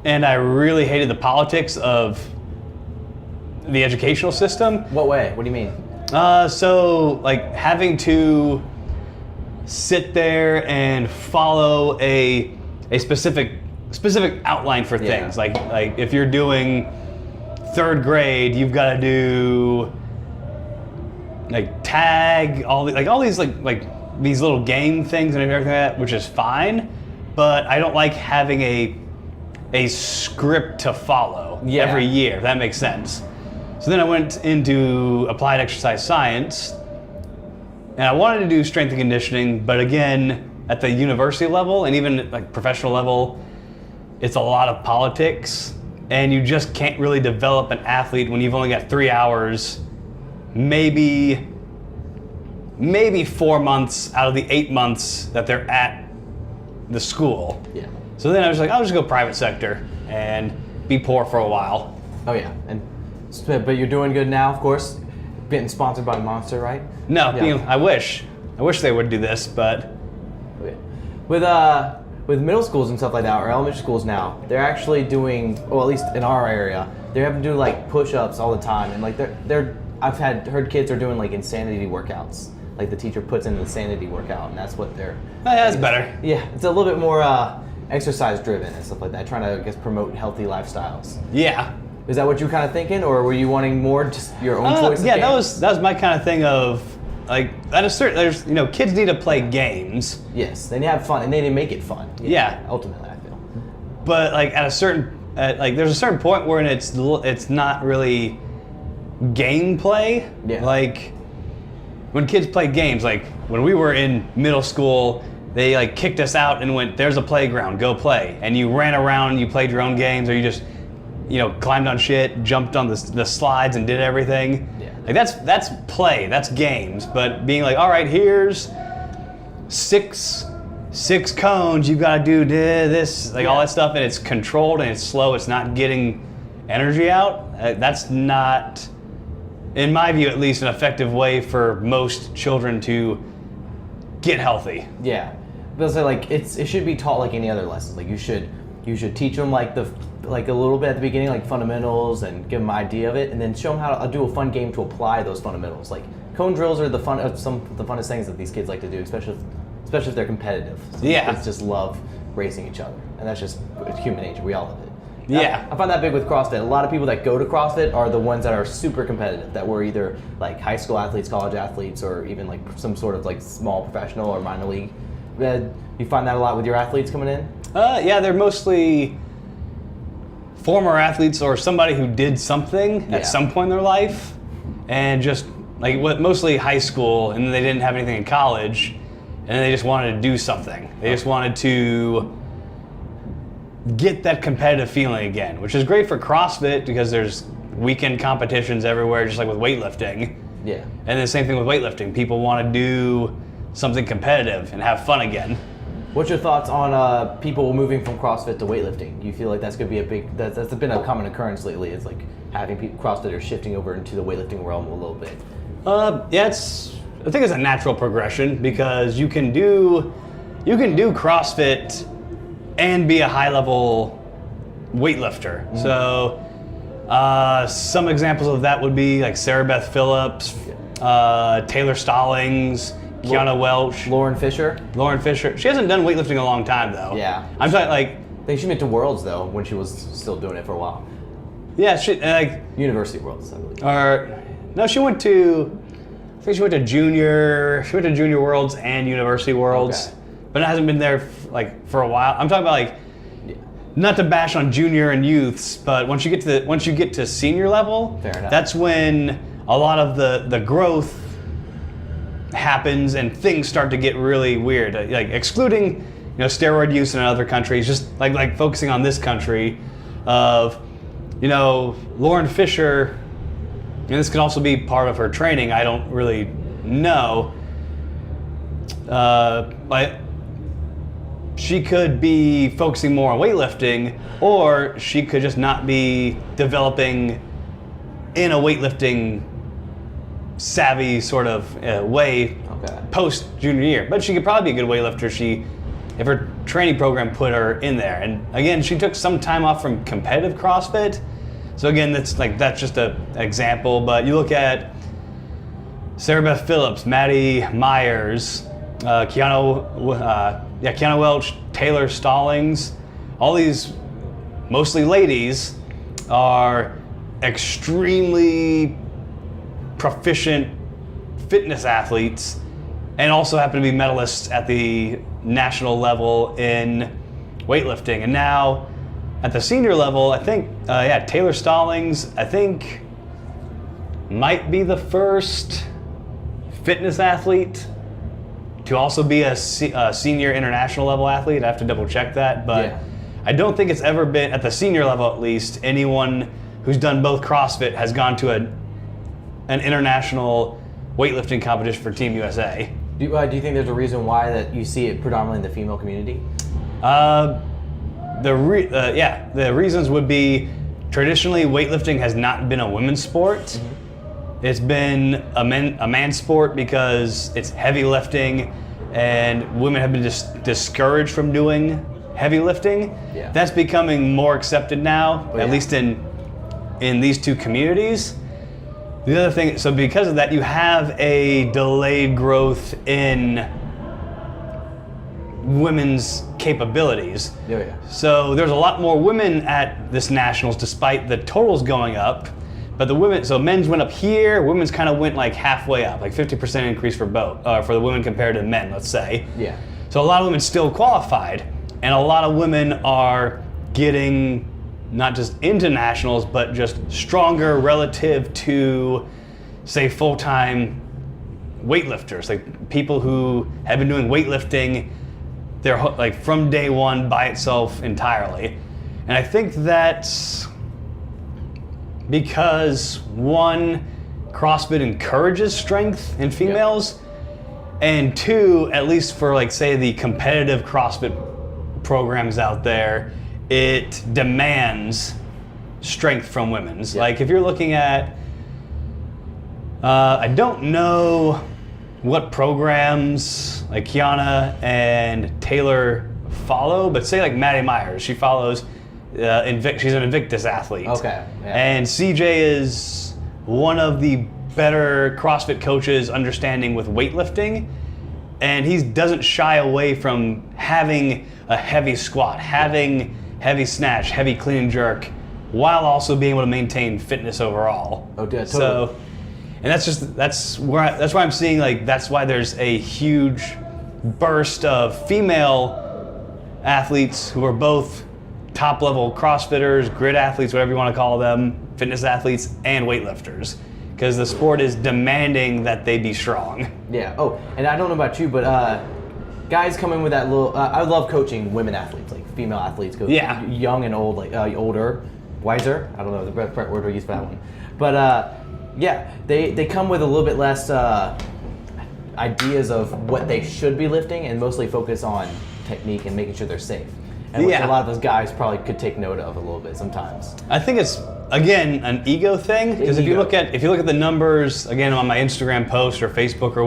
and I really hated the politics of the educational system. What way? What do you mean? So like having to sit there and follow a specific outline for things. Like if you're doing 3rd grade, you've got to do like tag all these these little game things and everything like that, which is fine, but I don't like having a script to follow every year, if that makes sense. So then I went into applied exercise science, and I wanted to do strength and conditioning, but again, at the university level and even like professional level, it's a lot of politics, and you just can't really develop an athlete when you've only got 3 hours, maybe 4 months out of the 8 months that they're at the school. Yeah. So then I was like, I'll just go private sector and be poor for a while. Oh yeah, but you're doing good now, of course. Getting sponsored by Monster, right? No, I wish they would do this, but. Okay. With middle schools and stuff like that, or elementary schools now, they're actually doing, well, at least in our area, they're having to do like push-ups all the time, and like I've heard kids are doing like insanity workouts. Like the teacher puts in the insanity workout, and that's what they're. That's better. Yeah, it's a little bit more exercise driven and stuff like that, trying to, I guess, promote healthy lifestyles. Yeah. Is that what you were kind of thinking, or were you wanting more just your own choice? Yeah, that was my kind of thing of, like at a certain, there's kids need to play games. Yes, they need to have fun, and they need to make it fun. Yeah. Ultimately, I feel. But like there's a certain point where it's not really gameplay. Yeah. Like when kids play games, like when we were in middle school, they like kicked us out and went, "There's a playground, go play." And you ran around, you played your own games, or you just climbed on shit, jumped on the slides and did everything. Yeah. Like that's play, that's games. But being like, all right, here's six cones, you've got to do this, like all that stuff, and it's controlled and it's slow, it's not getting energy out. That's not, in my view at least, an effective way for most children to get healthy. Yeah, because like it should be taught like any other lesson. Like you should teach them like a little bit at the beginning, like fundamentals, and give them an idea of it, and then show them how to do a fun game to apply those fundamentals. Like cone drills are some of the funnest things that these kids like to do, especially if they're competitive. So yeah, kids just love racing each other, and that's just human nature. We all love it. Yeah, I find that big with CrossFit. A lot of people that go to CrossFit are the ones that are super competitive, that were either like high school athletes, college athletes, or even like some sort of like small professional or minor league. You find that a lot with your athletes coming in? Yeah, they're mostly former athletes or somebody who did something at some point in their life, and just like mostly high school, and then they didn't have anything in college, and they just wanted to do something. They just wanted to get that competitive feeling again, which is great for CrossFit because there's weekend competitions everywhere, just like with weightlifting. Yeah. And the same thing with weightlifting. People want to do something competitive and have fun again. What's your thoughts on people moving from CrossFit to weightlifting? Do you feel like that's going to be that's been a common occurrence lately? It's like having CrossFitters shifting over into the weightlifting realm a little bit. Yeah, I think it's a natural progression because you can do CrossFit and be a high-level weightlifter. Mm-hmm. So some examples of that would be like Sarah Beth Phillips, Taylor Stallings, Kiana Welch. Lauren Fisher. She hasn't done weightlifting in a long time though. Yeah. I'm talking like. I think she went to Worlds though when she was still doing it for a while. Yeah, like University Worlds, I believe. Or no, she went to junior Worlds and University Worlds. Okay. But it hasn't been there for a while. I'm talking about like, not to bash on junior and youths, but once you get to senior level, fair enough, that's when a lot of the growth happens and things start to get really weird. Like excluding steroid use in other countries, just like focusing on this country of Lauren Fisher, and this could also be part of her training. I don't really know, but she could be focusing more on weightlifting, or she could just not be developing in a weightlifting savvy sort of way post junior year. But she could probably be a good weightlifter if her training program put her in there. And again, she took some time off from competitive CrossFit. So again, that's just an example. But you look at Sarah Beth Phillips, Maddie Myers, Kiana Welch, Taylor Stallings, all these mostly ladies are extremely proficient fitness athletes and also happen to be medalists at the national level in weightlifting. And now at the senior level, I think, Taylor Stallings, I think, might be the first fitness athlete to also be a senior international level athlete. I have to double check that, but I don't think it's ever been, at the senior level at least, anyone who's done both CrossFit has gone to an international weightlifting competition for Team USA. Do you think there's a reason why that you see it predominantly in the female community? The reasons would be traditionally weightlifting has not been a women's sport. Mm-hmm. It's been a man's sport because it's heavy lifting, and women have been discouraged from doing heavy lifting. Yeah. That's becoming more accepted now, at least in these two communities. The other thing, so because of that, you have a delayed growth in women's capabilities. So there's a lot more women at this nationals, despite the totals going up, But the women, so men's went up here, women's kind of went like halfway up, like 50% increase for both, for the women compared to the men, let's say. Yeah. So a lot of women still qualified, and a lot of women are getting not just into nationals, but just stronger relative to, say, full-time weightlifters, like people who have been doing weightlifting, they're like from day one by itself entirely. And I think that's because, one, CrossFit encourages strength in females, and two, at least for like say the competitive CrossFit programs out there, it demands strength from women's. Like if you're looking at, I don't know what programs like Kiana and Taylor follow, but say like Maddie Myers, she follows she's an Invictus athlete. Okay. Yeah. And CJ is one of the better CrossFit coaches understanding with weightlifting, and he doesn't shy away from having a heavy squat, having heavy snatch, heavy clean and jerk, while also being able to maintain fitness overall. Oh, yeah, totally. So, and that's why I'm seeing like that's why there's a huge burst of female athletes who are both top level CrossFitters, grid athletes, whatever you want to call them, fitness athletes, and weightlifters, because the sport is demanding that they be strong. Yeah. Oh, and I don't know about you, but guys come in with that little. I love coaching women athletes, like female athletes, go young and old, like older, wiser. I don't know the right word we use for that one, but yeah, they come with a little bit less ideas of what they should be lifting, and mostly focus on technique and making sure they're safe. And which a lot of those guys probably could take note of a little bit sometimes. I think it's again an ego thing, because if you look at the numbers again on my Instagram post or Facebook or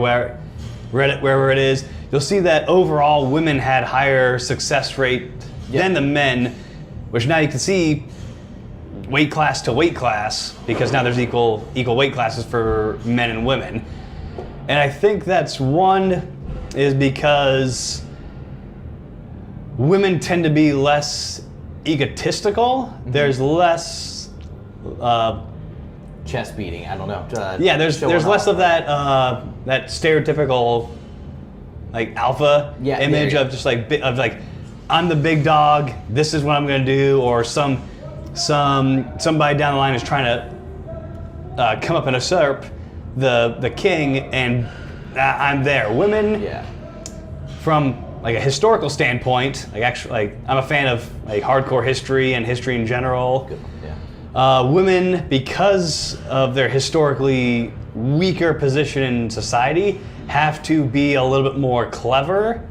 Reddit, wherever it is, you'll see that overall women had higher success rate than the men, which now you can see weight class to weight class, because now there's equal weight classes for men and women. And I think that's one is because women tend to be less egotistical. Mm-hmm. There's less chest beating. I don't know. There's less of that stereotypical like alpha image of just like I'm the big dog. This is what I'm going to do, or somebody down the line is trying to come up and usurp the king, and I'm there. Women, from like a historical standpoint, I'm a fan of like hardcore history and history in general. Good. Yeah. Women, because of their historically weaker position in society, have to be a little bit more clever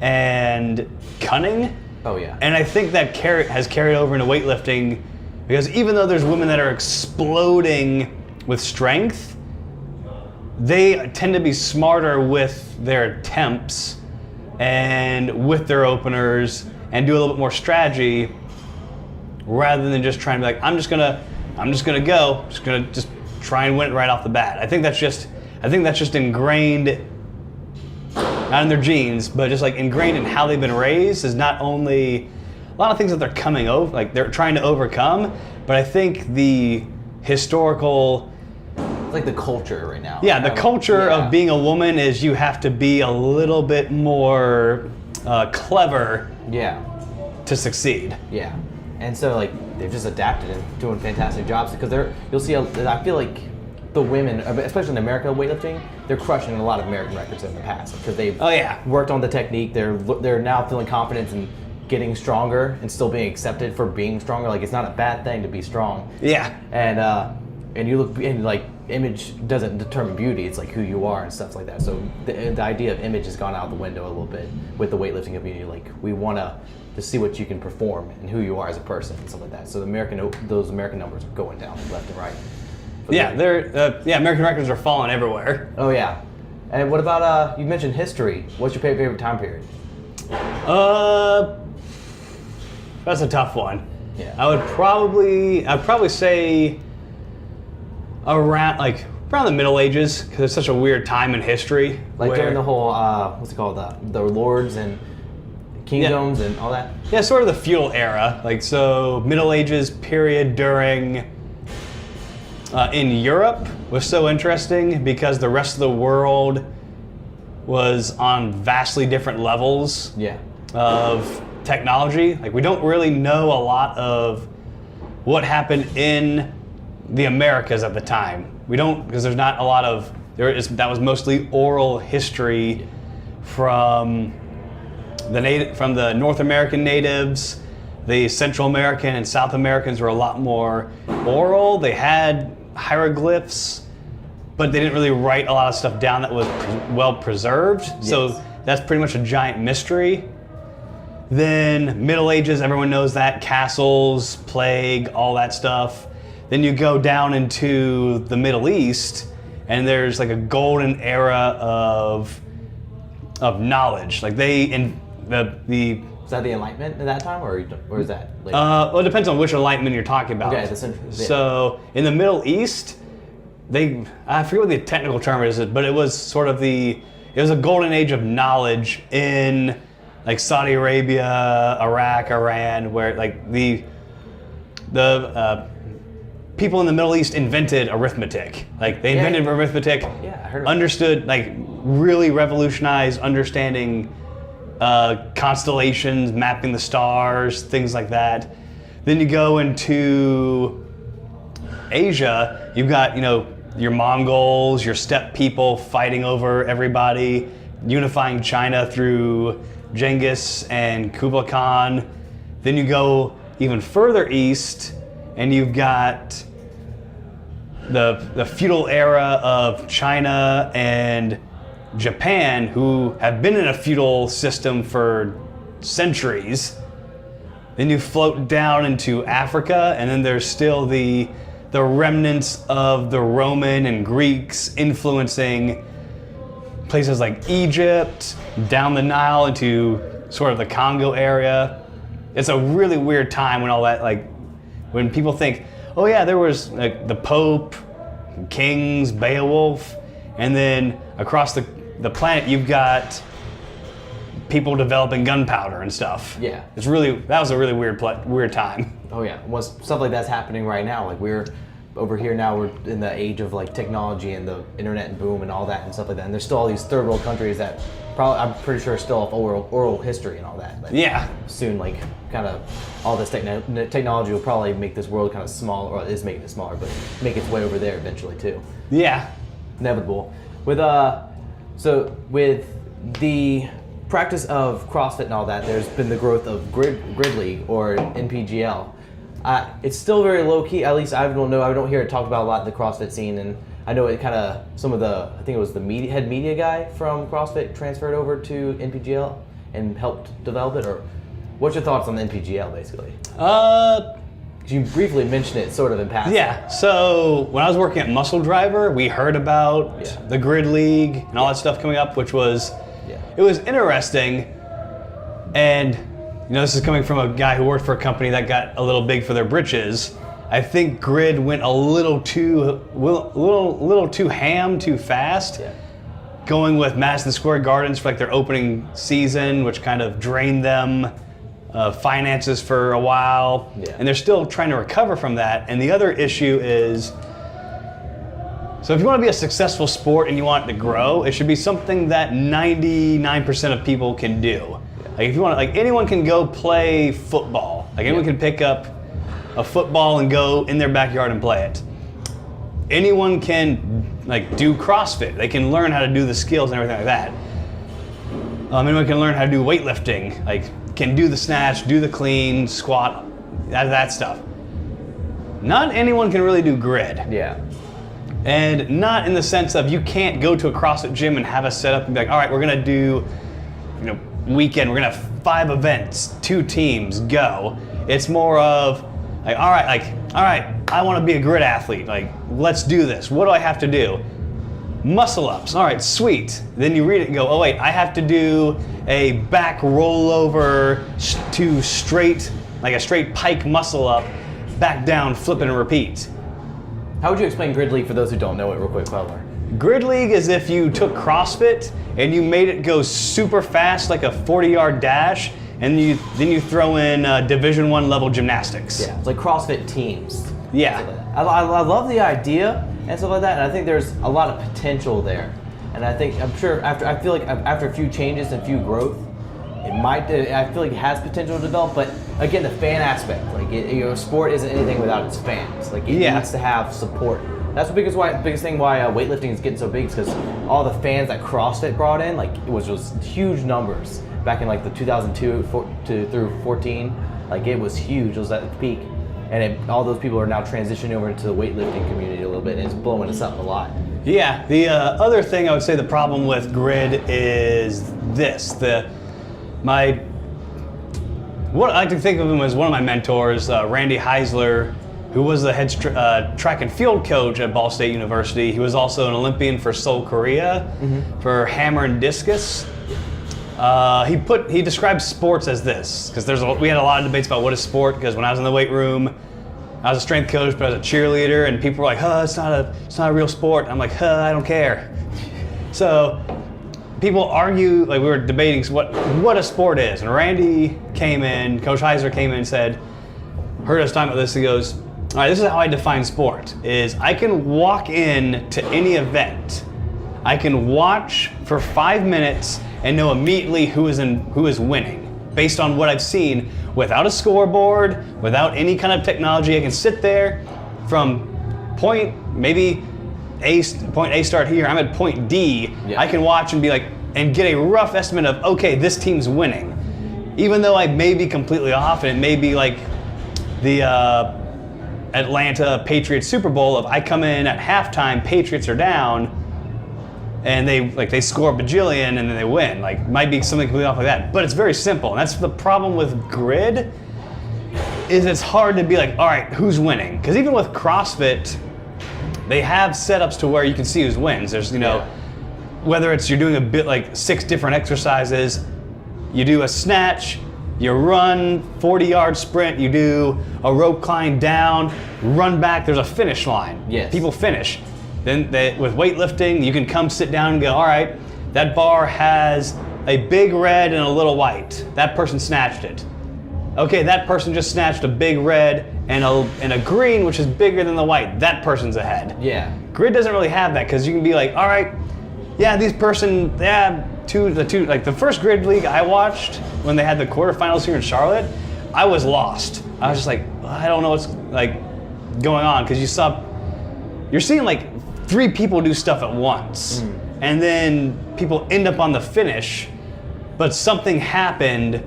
and cunning. Oh yeah. And I think that has carried over into weightlifting, because even though there's women that are exploding with strength, they tend to be smarter with their attempts and with their openers, and do a little bit more strategy rather than just trying to be like, I'm just gonna try and win it right off the bat. I think that's just ingrained, not in their genes, but just like ingrained in how they've been raised. Is not only a lot of things that they're coming over, like they're trying to overcome, but I think the historical, it's like the culture right now. Yeah, the culture of being a woman is you have to be a little bit more clever to succeed. Yeah. And so like they've just adapted and doing fantastic jobs, because you'll see I feel like the women, especially in American weightlifting, they're crushing a lot of American records in the past, because they've worked on the technique. They're now feeling confident in getting stronger and still being accepted for being stronger. Like, it's not a bad thing to be strong. Yeah. And you look, and like, image doesn't determine beauty. It's like who you are and stuff like that. So the idea of image has gone out the window a little bit with the weightlifting community. Like, we want to see what you can perform and who you are as a person and stuff like that. So those American numbers are going down left and right. American records are falling everywhere. Oh yeah. And what about you mentioned history? What's your favorite time period? That's a tough one. Yeah. I'd probably say around the Middle Ages, because it's such a weird time in history. Like during the whole what's it called, the lords and kingdoms and all that. Yeah, sort of the feudal era. Like, so Middle Ages period during in Europe was so interesting because the rest of the world was on vastly different levels of technology. Like, we don't really know a lot of what happened in the Americas at the time. We don't, because there's not a lot of, that was mostly oral history from the North American natives. The Central American and South Americans were a lot more oral. They had hieroglyphs, but they didn't really write a lot of stuff down that was well preserved. Yes. So that's pretty much a giant mystery. Then Middle Ages, everyone knows that, castles, plague, all that stuff. Then you go down into the Middle East, and there's like a golden era of knowledge. Like Is that the Enlightenment at that time, or is that later? Well, it depends on which Enlightenment you're talking about. Okay, So in the Middle East, I forget what the technical term is, but it was sort of it was a golden age of knowledge in like Saudi Arabia, Iraq, Iran, where like the people in the Middle East invented arithmetic. Like they invented arithmetic. Yeah, I heard of understood, like really revolutionized understanding constellations, mapping the stars, things like that. Then you go into Asia, you've got, your Mongols, your steppe people fighting over everybody, unifying China through Genghis and Kublai Khan. Then you go even further east, and you've got the feudal era of China and Japan, who have been in a feudal system for centuries. Then you float down into Africa, and then there's still the remnants of the Roman and Greeks influencing places like Egypt, down the Nile into sort of the Congo area. It's a really weird time when all that, like, when people think, oh yeah, there was like the Pope, kings, Beowulf, and then across the planet you've got people developing gunpowder and stuff. Yeah. That was a really weird time. Oh yeah, stuff like that's happening right now. Like we're over here now, we're in the age of like technology and the internet boom and all that and stuff like that. And there's still all these third world countries that probably, I'm pretty sure, still have oral history and all that. But yeah. Soon, like, kind of all this technology will probably make this world kind of small, or is making it smaller, but make its way over there eventually too. Yeah. Inevitable. With the practice of CrossFit and all that, there's been the growth of Grid League or NPGL. It's still very low key. At least I don't know. I don't hear it talked about a lot in the CrossFit scene, and I know it kind of I think it was the head media guy from CrossFit transferred over to NPGL and helped develop it. Or what's your thoughts on NPGL basically? You briefly mentioned it sort of in passing. Yeah. So when I was working at Muscle Driver, we heard about the Grid League and all that stuff coming up, which was it was interesting. And this is coming from a guy who worked for a company that got a little big for their britches. I think Grid went a little too ham too fast. Yeah. Going with Madison Square Gardens for like their opening season, which kind of drained them finances for a while. Yeah. And they're still trying to recover from that. And the other issue is, so if you want to be a successful sport and you want it to grow, it should be something that 99% of people can do. Like if you want to, like anyone can go play football. Like anyone can pick up a football and go in their backyard and play it. Anyone can like do CrossFit. They can learn how to do the skills and everything like that. Anyone can learn how to do weightlifting. Like can do the snatch, do the clean, squat, that stuff. Not anyone can really do Grid. Yeah. And not in the sense of you can't go to a CrossFit gym and have a setup and be like, all right, we're gonna do, weekend, we're gonna have 5 events, 2 teams, go. It's more of like, all right, I wanna be a Grid athlete. Like, let's do this. What do I have to do? Muscle ups. All right, sweet. Then you read it and go, oh wait, I have to do a back rollover to straight, like a straight pike muscle up, back down, flip it and repeat. How would you explain Grid League for those who don't know it real quick, Cutler? Grid League is if you took CrossFit and you made it go super fast, like a 40-yard dash, and then you throw in Division I level gymnastics. Yeah, it's like CrossFit teams. Yeah. I love the idea and stuff like that, and I think there's a lot of potential there. And I'm sure I feel like after a few changes and a few growth, I feel like it has potential to develop. But again, the fan aspect, like sport isn't anything without its fans. Like it needs to have support. That's the biggest thing why weightlifting is getting so big, is because all the fans that CrossFit brought in, like it was just huge numbers back in like the 2002 through 14. Like it was huge. It was at the peak. And all those people are now transitioning over into the weightlifting community a little bit, and it's blowing us up a lot. Yeah, the other thing I would say the problem with grid is this. What I like to think of him as one of my mentors, Randy Heisler, who was the head track and field coach at Ball State University. He was also an Olympian for Seoul, Korea, for hammer and discus. He describes sports as this, because we had a lot of debates about what is sport, because when I was in the weight room, I was a strength coach, but I was a cheerleader, and people were like, it's not a real sport. I'm like, I don't care. So people argue, like we were debating what a sport is, and Randy came in, Coach Heiser came in and said, heard us talking about this, he goes, all right, this is how I define sport, is I can walk in to any event, I can watch for 5 minutes and know immediately who is winning, based on what I've seen, without a scoreboard, without any kind of technology. I can sit there from point A start here, I'm at point D, I can watch and be like, and get a rough estimate of, okay, this team's winning. Even though I may be completely off, and it may be like the Atlanta Patriots Super Bowl, if I come in at halftime, Patriots are down, and they score a bajillion and then they win. Like, might be something completely off like that. But it's very simple, and that's the problem with grid, is it's hard to be like, all right, who's winning? Because even with CrossFit, they have setups to where you can see who wins. There's, whether it's you're doing a bit like 6 different exercises, you do a snatch, you run 40-yard sprint, you do a rope climb down, run back, there's a finish line. Yes. People finish. Then with weightlifting, you can come sit down and go, all right, that bar has a big red and a little white. That person snatched it. Okay, that person just snatched a big red and a green, which is bigger than the white. That person's ahead. Yeah. Grid doesn't really have that, because you can be like, all right, like the first grid league I watched when they had the quarterfinals here in Charlotte, I was lost. I was just like, I don't know what's like going on, because you're seeing like 3 people do stuff at once, and then people end up on the finish, but something happened,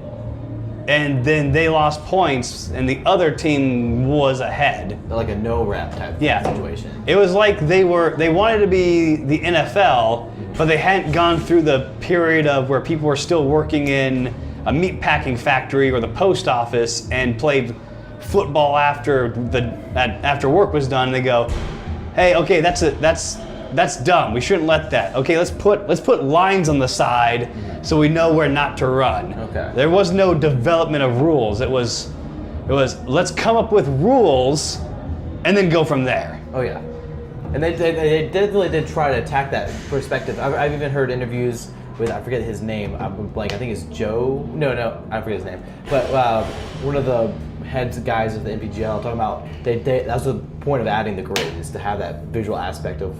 and then they lost points, and the other team was ahead. Like a no-rep type situation. It was like they wanted to be the NFL, but they hadn't gone through the period of where people were still working in a meat packing factory or the post office and played football after work was done. And they go, hey, okay, that's dumb. We shouldn't let that. Okay, let's put lines on the side so we know where not to run. Okay. There was no development of rules. It was let's come up with rules and then go from there. Oh yeah. And they definitely did try to attack that perspective. I've even heard interviews with, I forget his name, I'm blank, I think it's Joe, no, I forget his name, but one of the heads guys of the NPGL talking about, that's the point of adding the grid, is to have that visual aspect of,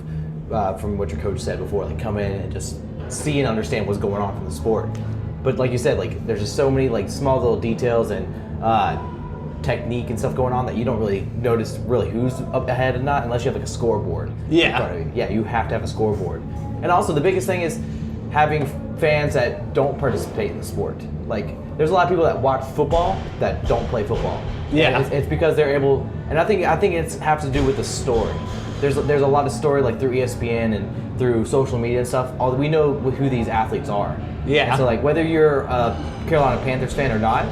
from what your coach said before, like come in and just see and understand what's going on from the sport. But like you said, like there's just so many like small little details and technique and stuff going on that you don't really notice really who's up ahead and not, unless you have like a scoreboard in front of you. Yeah, you have to have a scoreboard. And also the biggest thing is having fans that don't participate in the sport. Like there's a lot of people that watch football that don't play football. Yeah. It's because they're able, and I think it has to do with the story. There's a lot of story like through ESPN and through social media and stuff. We know who these athletes are. Yeah. And so like whether you're a Carolina Panthers fan or not,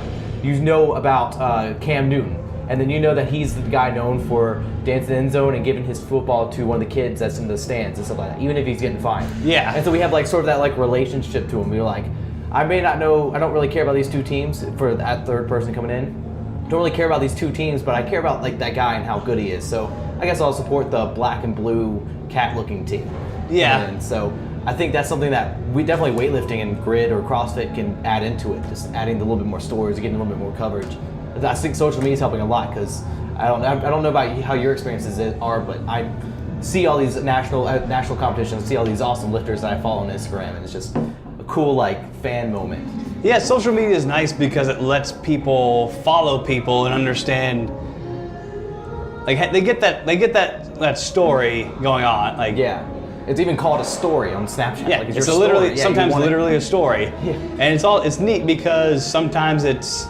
you know about Cam Newton, and then you know that he's the guy known for dancing in the end zone and giving his football to one of the kids that's in the stands and stuff like that, even if he's getting fined. Yeah. And so we have like sort of that like relationship to him. We're like, I may not know, I don't really care about these two teams for that third person coming in. Don't really care about these two teams, but I care about like that guy and how good he is. So I guess I'll support the black and blue cat-looking team. Yeah. And so I think that's something that we definitely, weightlifting and grid or CrossFit, can add into it. Just adding a little bit more stories, getting a little bit more coverage. I think social media is helping a lot because I don't know about how your experiences are, but I see all these national competitions, see all these awesome lifters that I follow on Instagram, and it's just a cool like fan moment. Yeah, social media is nice because it lets people follow people and understand. Like they get that story going on. Like yeah, it's even called a story on Snapchat. Yeah, like it's literally sometimes literally a story. Yeah. And it's neat because sometimes it's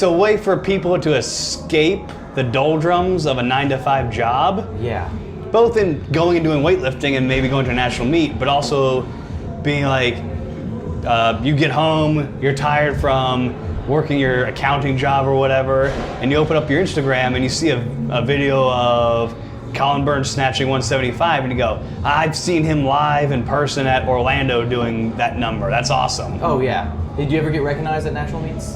a way for people to escape the doldrums of a 9-to-5 job. Yeah. Both in going and doing weightlifting and maybe going to a national meet, but also being like, you get home, you're tired from working your accounting job or whatever, and you open up your Instagram and you see a video of Colin Burns snatching 175, and you go, I've seen him live in person at Orlando doing that number. That's awesome. Oh yeah. Did you ever get recognized at national meets?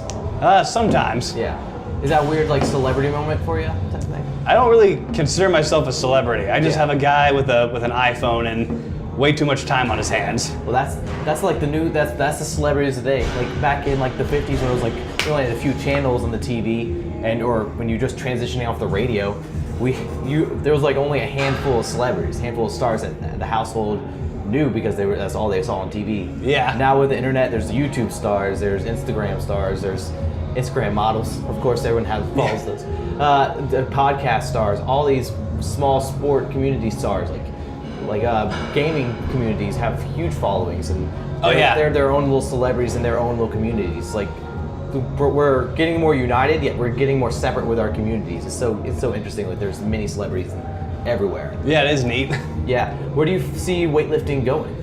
Sometimes. Yeah. Is that weird like celebrity moment for you? Type of thing? I don't really consider myself a celebrity. I just have a guy with an iPhone and way too much time on his hands. Well, that's like that's the celebrities today. Like back in like the 50s when it was like we only had a few channels on the TV, or when you're just transitioning off the radio, there was like only a handful of celebrities, handful of stars that the household knew because that's all they saw on TV. Yeah. Now with the internet, there's YouTube stars, there's Instagram stars, there's Instagram models. Of course, everyone follows those. The podcast stars, all these small sport community stars, like gaming communities have huge followings, and they're their own little celebrities in their own little communities. Like we're getting more united, yet we're getting more separate with our communities. It's so interesting. Like there's many celebrities everywhere. Yeah, it is neat. Yeah. Where do you see weightlifting going?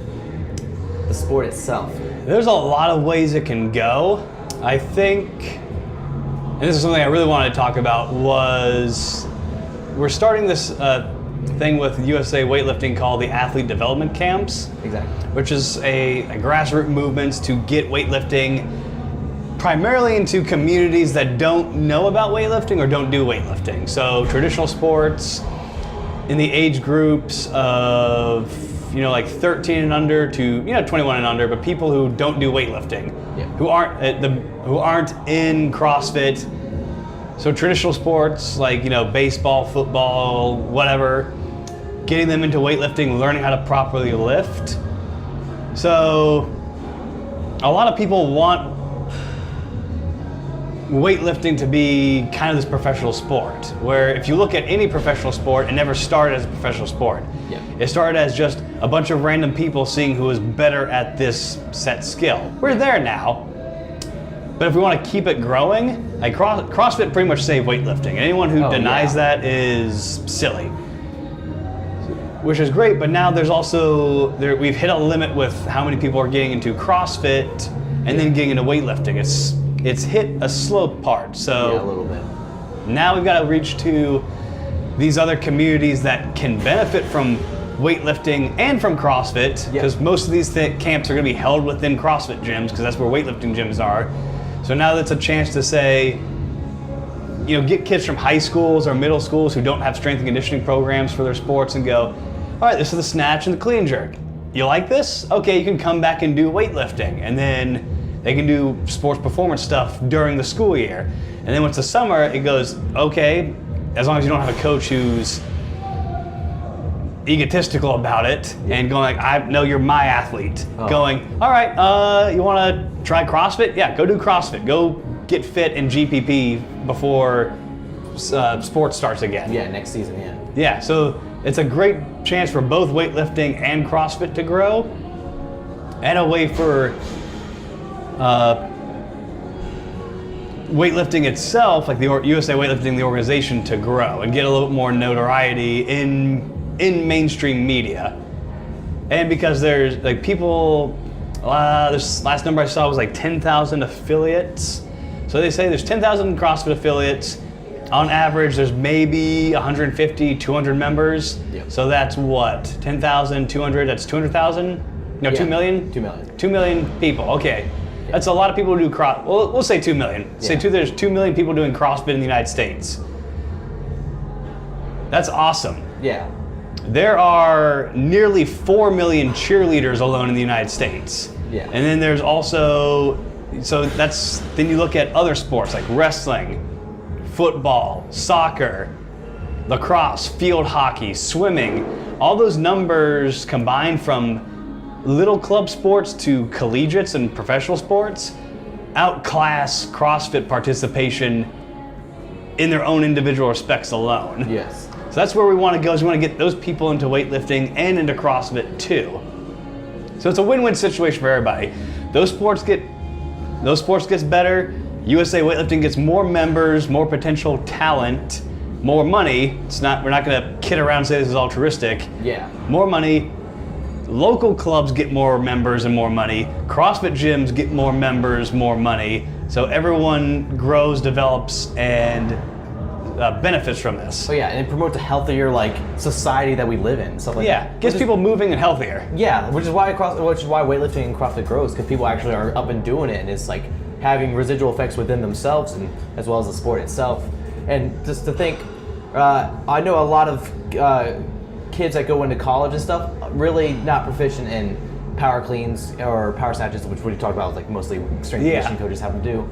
The sport itself. There's a lot of ways it can go. I think, and this is something I really wanted to talk about, was we're starting this thing with USA Weightlifting called the Athlete Development Camps. Exactly. Which is a grassroots movement to get weightlifting primarily into communities that don't know about weightlifting or don't do weightlifting. So traditional sports in the age groups of like 13 and under to 21 and under, but people who don't do weightlifting, who aren't in CrossFit. So traditional sports like baseball, football, whatever, getting them into weightlifting, learning how to properly lift. So a lot of people want weightlifting to be kind of this professional sport, where if you look at any professional sport, it never started as a professional sport. Yeah. It started as just a bunch of random people seeing who was better at this set skill. We're there now, but if we want to keep it growing, like CrossFit pretty much saved weightlifting. Anyone who denies that is silly. Which is great, but now there's also, we've hit a limit with how many people are getting into CrossFit and then getting into weightlifting. It's hit a slow part, so yeah, a little bit. Now we've got to reach to these other communities that can benefit from weightlifting and from CrossFit, because most of these camps are going to be held within CrossFit gyms, because that's where weightlifting gyms are. So now that's a chance to say, get kids from high schools or middle schools who don't have strength and conditioning programs for their sports and go, all right, this is the snatch and the clean jerk. You like this? Okay, you can come back and do weightlifting, and then they can do sports performance stuff during the school year. And then once the summer, it goes, okay, as long as you don't have a coach who's egotistical about it and going like, I know you're my athlete. Going, all right, you want to try CrossFit? Yeah, go do CrossFit. Go get fit in GPP before sports starts again. Yeah, next season, yeah. Yeah, so it's a great chance for both weightlifting and CrossFit to grow, and a way for weightlifting itself, like the USA Weightlifting, the organization, to grow and get a little bit more notoriety in mainstream media. And because there's like people, this last number I saw was like 10,000 affiliates. So they say there's 10,000 CrossFit affiliates. On average, there's maybe 150, 200 members. Yep. So that's what? 10,000, 200, that's 200,000? No, 2 million? 2 million. 2 million people, okay. That's a lot of people who do well, we'll say 2 million. Yeah. There's 2 million people doing CrossFit in the United States. That's awesome. Yeah. There are nearly 4 million cheerleaders alone in the United States. Yeah. And then there's also So then you look at other sports like wrestling, football, soccer, lacrosse, field hockey, swimming. All those numbers combined from little club sports to collegiates and professional sports outclass CrossFit participation in their own individual respects alone. Yes. So that's where we want to go, is we want to get those people into weightlifting and into CrossFit too. So it's a win-win situation for everybody. Those sports gets better. USA Weightlifting gets more members, more potential talent, more money. We're not going to kid around and say this is altruistic. Yeah. More money. Local clubs get more members and more money. CrossFit gyms get more members, more money. So everyone grows, develops, and benefits from this. So yeah, and it promotes a healthier society that we live in, stuff like that. Yeah, gets people moving and healthier. Yeah, which is why weightlifting and CrossFit grows, because people actually are up and doing it, and it's having residual effects within themselves and as well as the sport itself. And just to think, I know a lot of kids that go into college and stuff really not proficient in power cleans or power snatches, which we talked about, mostly strength and conditioning coaches have to do.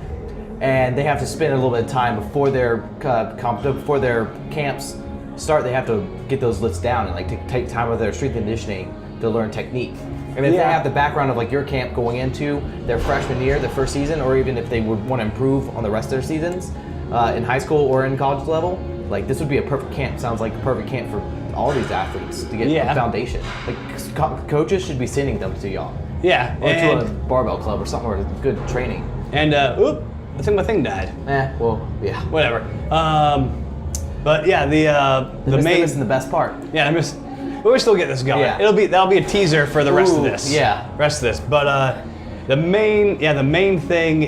And they have to spend a little bit of time before their camps start. They have to get those lifts down and to take time with their strength and conditioning to learn technique. And if they have the background of your camp going into their freshman year, their first season, or even if they would want to improve on the rest of their seasons in high school or in college level, this would be a perfect camp. Sounds like a perfect camp for all these athletes to get a foundation. Coaches should be sending them to y'all. Yeah. Or to a barbell club or something, or good training. And I think my thing died. Well, yeah. Whatever. But yeah, the main. Missing the best part. Yeah, but we still get this going. Yeah. That'll be a teaser for the rest of this. Yeah. Rest of this. But the main thing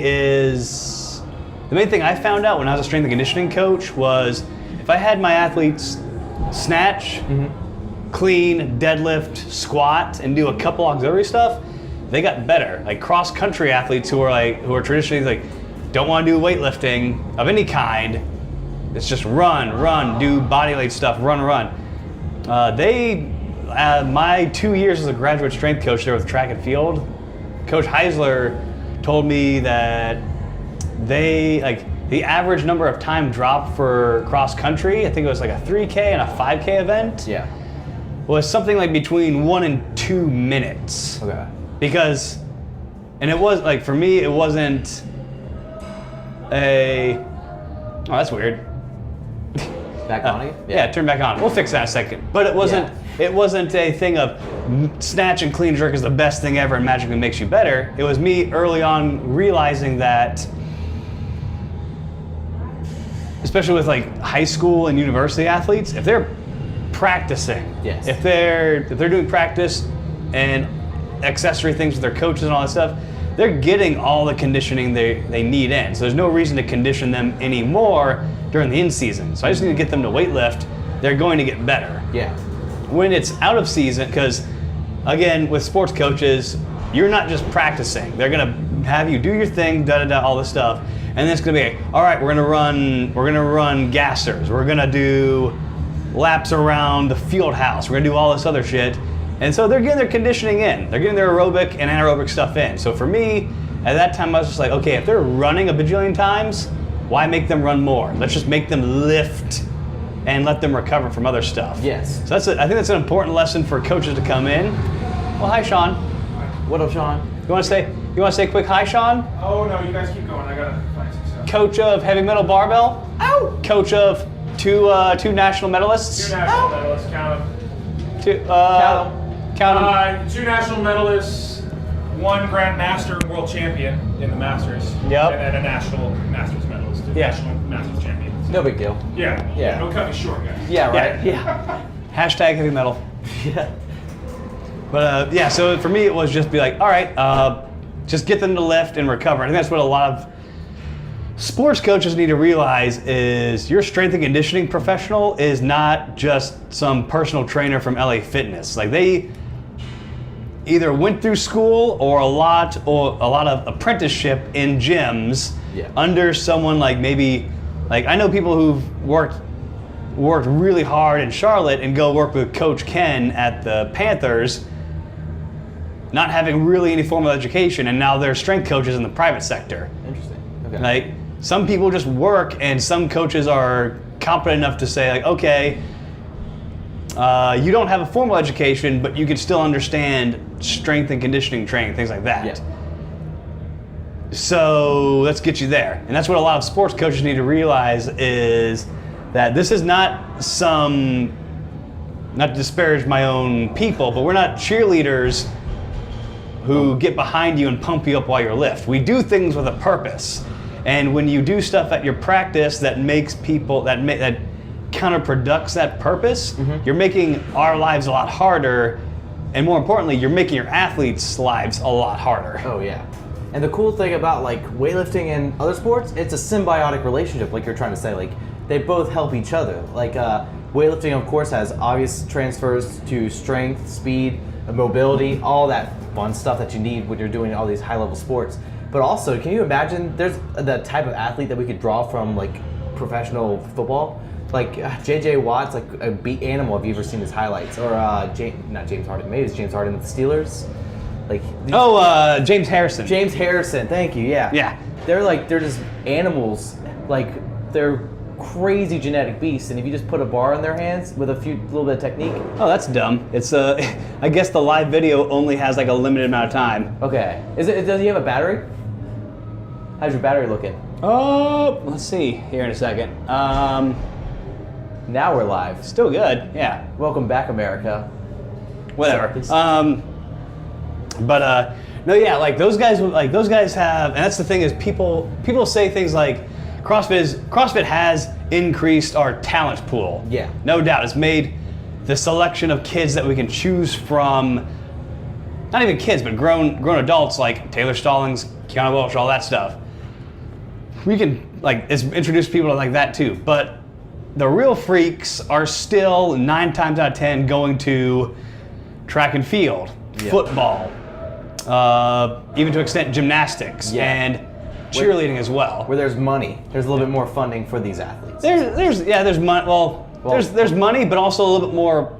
I found out when I was a strength and conditioning coach was if I had my athletes snatch, clean, deadlift, squat, and do a couple auxiliary stuff, they got better. Cross country athletes who are traditionally don't want to do weightlifting of any kind. It's just run, do body weight stuff, run. My 2 years as a graduate strength coach there with track and field, Coach Heisler told me that the average number of time dropped for cross country, I think it was a 3K and a 5K event, was something between 1 and 2 minutes. Okay. Because, and it was for me, it wasn't that's weird. Back on it? Yeah, turn back on. We'll fix that in a second. But it wasn't a thing of snatch and clean jerk is the best thing ever and magically makes you better. It was me early on realizing that, especially with high school and university athletes, if they're practicing, if they're doing practice and accessory things with their coaches and all that stuff, they're getting all the conditioning they need in. So there's no reason to condition them anymore during the in-season. So I just need to get them to weightlift. They're going to get better. Yeah. When it's out of season, because again, with sports coaches, you're not just practicing. They're gonna have you do your thing, all this stuff, and then it's gonna be all right. We're gonna run gassers. We're gonna do laps around the field house. We're gonna do all this other shit. And so they're getting their conditioning in. They're getting their aerobic and anaerobic stuff in. So for me, at that time, I was just okay, if they're running a bajillion times, why make them run more? Let's just make them lift and let them recover from other stuff. Yes. So I think that's an important lesson for coaches to come in. Well, hi, Sean. What up, Sean? You want to say a quick hi, Sean? Oh no, you guys keep going. I gotta find some stuff. Coach of heavy metal barbell. Ow! Coach of two national medalists. Two national medalists, count them. Count them. Two national medalists, one Grand Master and World Champion in the Masters. Yep. And then a national Masters medalist, National Masters Champion. No big deal. Yeah. Don't cut me short, guys. Yeah, right. Yeah. Hashtag heavy metal. Yeah. But so for me it was just be all right, just get them to lift and recover. I think that's what a lot of sports coaches need to realize is your strength and conditioning professional is not just some personal trainer from LA Fitness. They either went through school or a lot of apprenticeship in gyms under someone I know people who've worked really hard in Charlotte and go work with Coach Ken at the Panthers. not having really any formal education, and now they're strength coaches in the private sector. Interesting. Okay. Like, some people just work, and some coaches are competent enough to say, like, okay, you don't have a formal education, but you can still understand strength and conditioning training, things like that. Yeah. So let's get you there. And that's what a lot of sports coaches need to realize, is that this is not not to disparage my own people, but we're not cheerleaders who get behind you and pump you up while you lift. We do things with a purpose. And when you do stuff at your practice that makes people, that counterproducts that purpose, you're making our lives a lot harder. And more importantly, you're making your athletes' lives a lot harder. Oh yeah. And the cool thing about like weightlifting and other sports, it's a symbiotic relationship, like you're trying to say. Like, they both help each other. Like weightlifting, of course, has obvious transfers to strength, speed, mobility, all that fun stuff that you need when you're doing all these high-level sports. But also, can you imagine there's the type of athlete that we could draw from like professional football? Like J.J. Watt's like a beat animal. Have you ever seen his highlights? Or not James Harden. Maybe it's James Harden with the Steelers. Like James Harrison. James Harrison. Thank you. Yeah. Yeah. They're just animals. Like, they're crazy genetic beasts, and if you just put a bar in their hands with a little bit of technique. Oh, that's dumb. It's I guess the live video only has like a limited amount of time. Okay. Does he have a battery? How's your battery looking? Oh, let's see here in a second. Now we're live. Still good. Yeah. Welcome back, America. Whatever. No, yeah, like those guys have, and that's the thing, is people say things like CrossFit has increased our talent pool. Yeah. No doubt. It's made the selection of kids that we can choose from, not even kids, but grown adults like Taylor Stallings, Keanu Welch, all that stuff. We can, like, it's introduced people to like that too. But the real freaks are still 9 times out of 10 going to track and field, football, even to an extent gymnastics, and cheerleading as well. Where there's money. There's a little bit more funding for these athletes. There's money. There's money, but also a little bit more,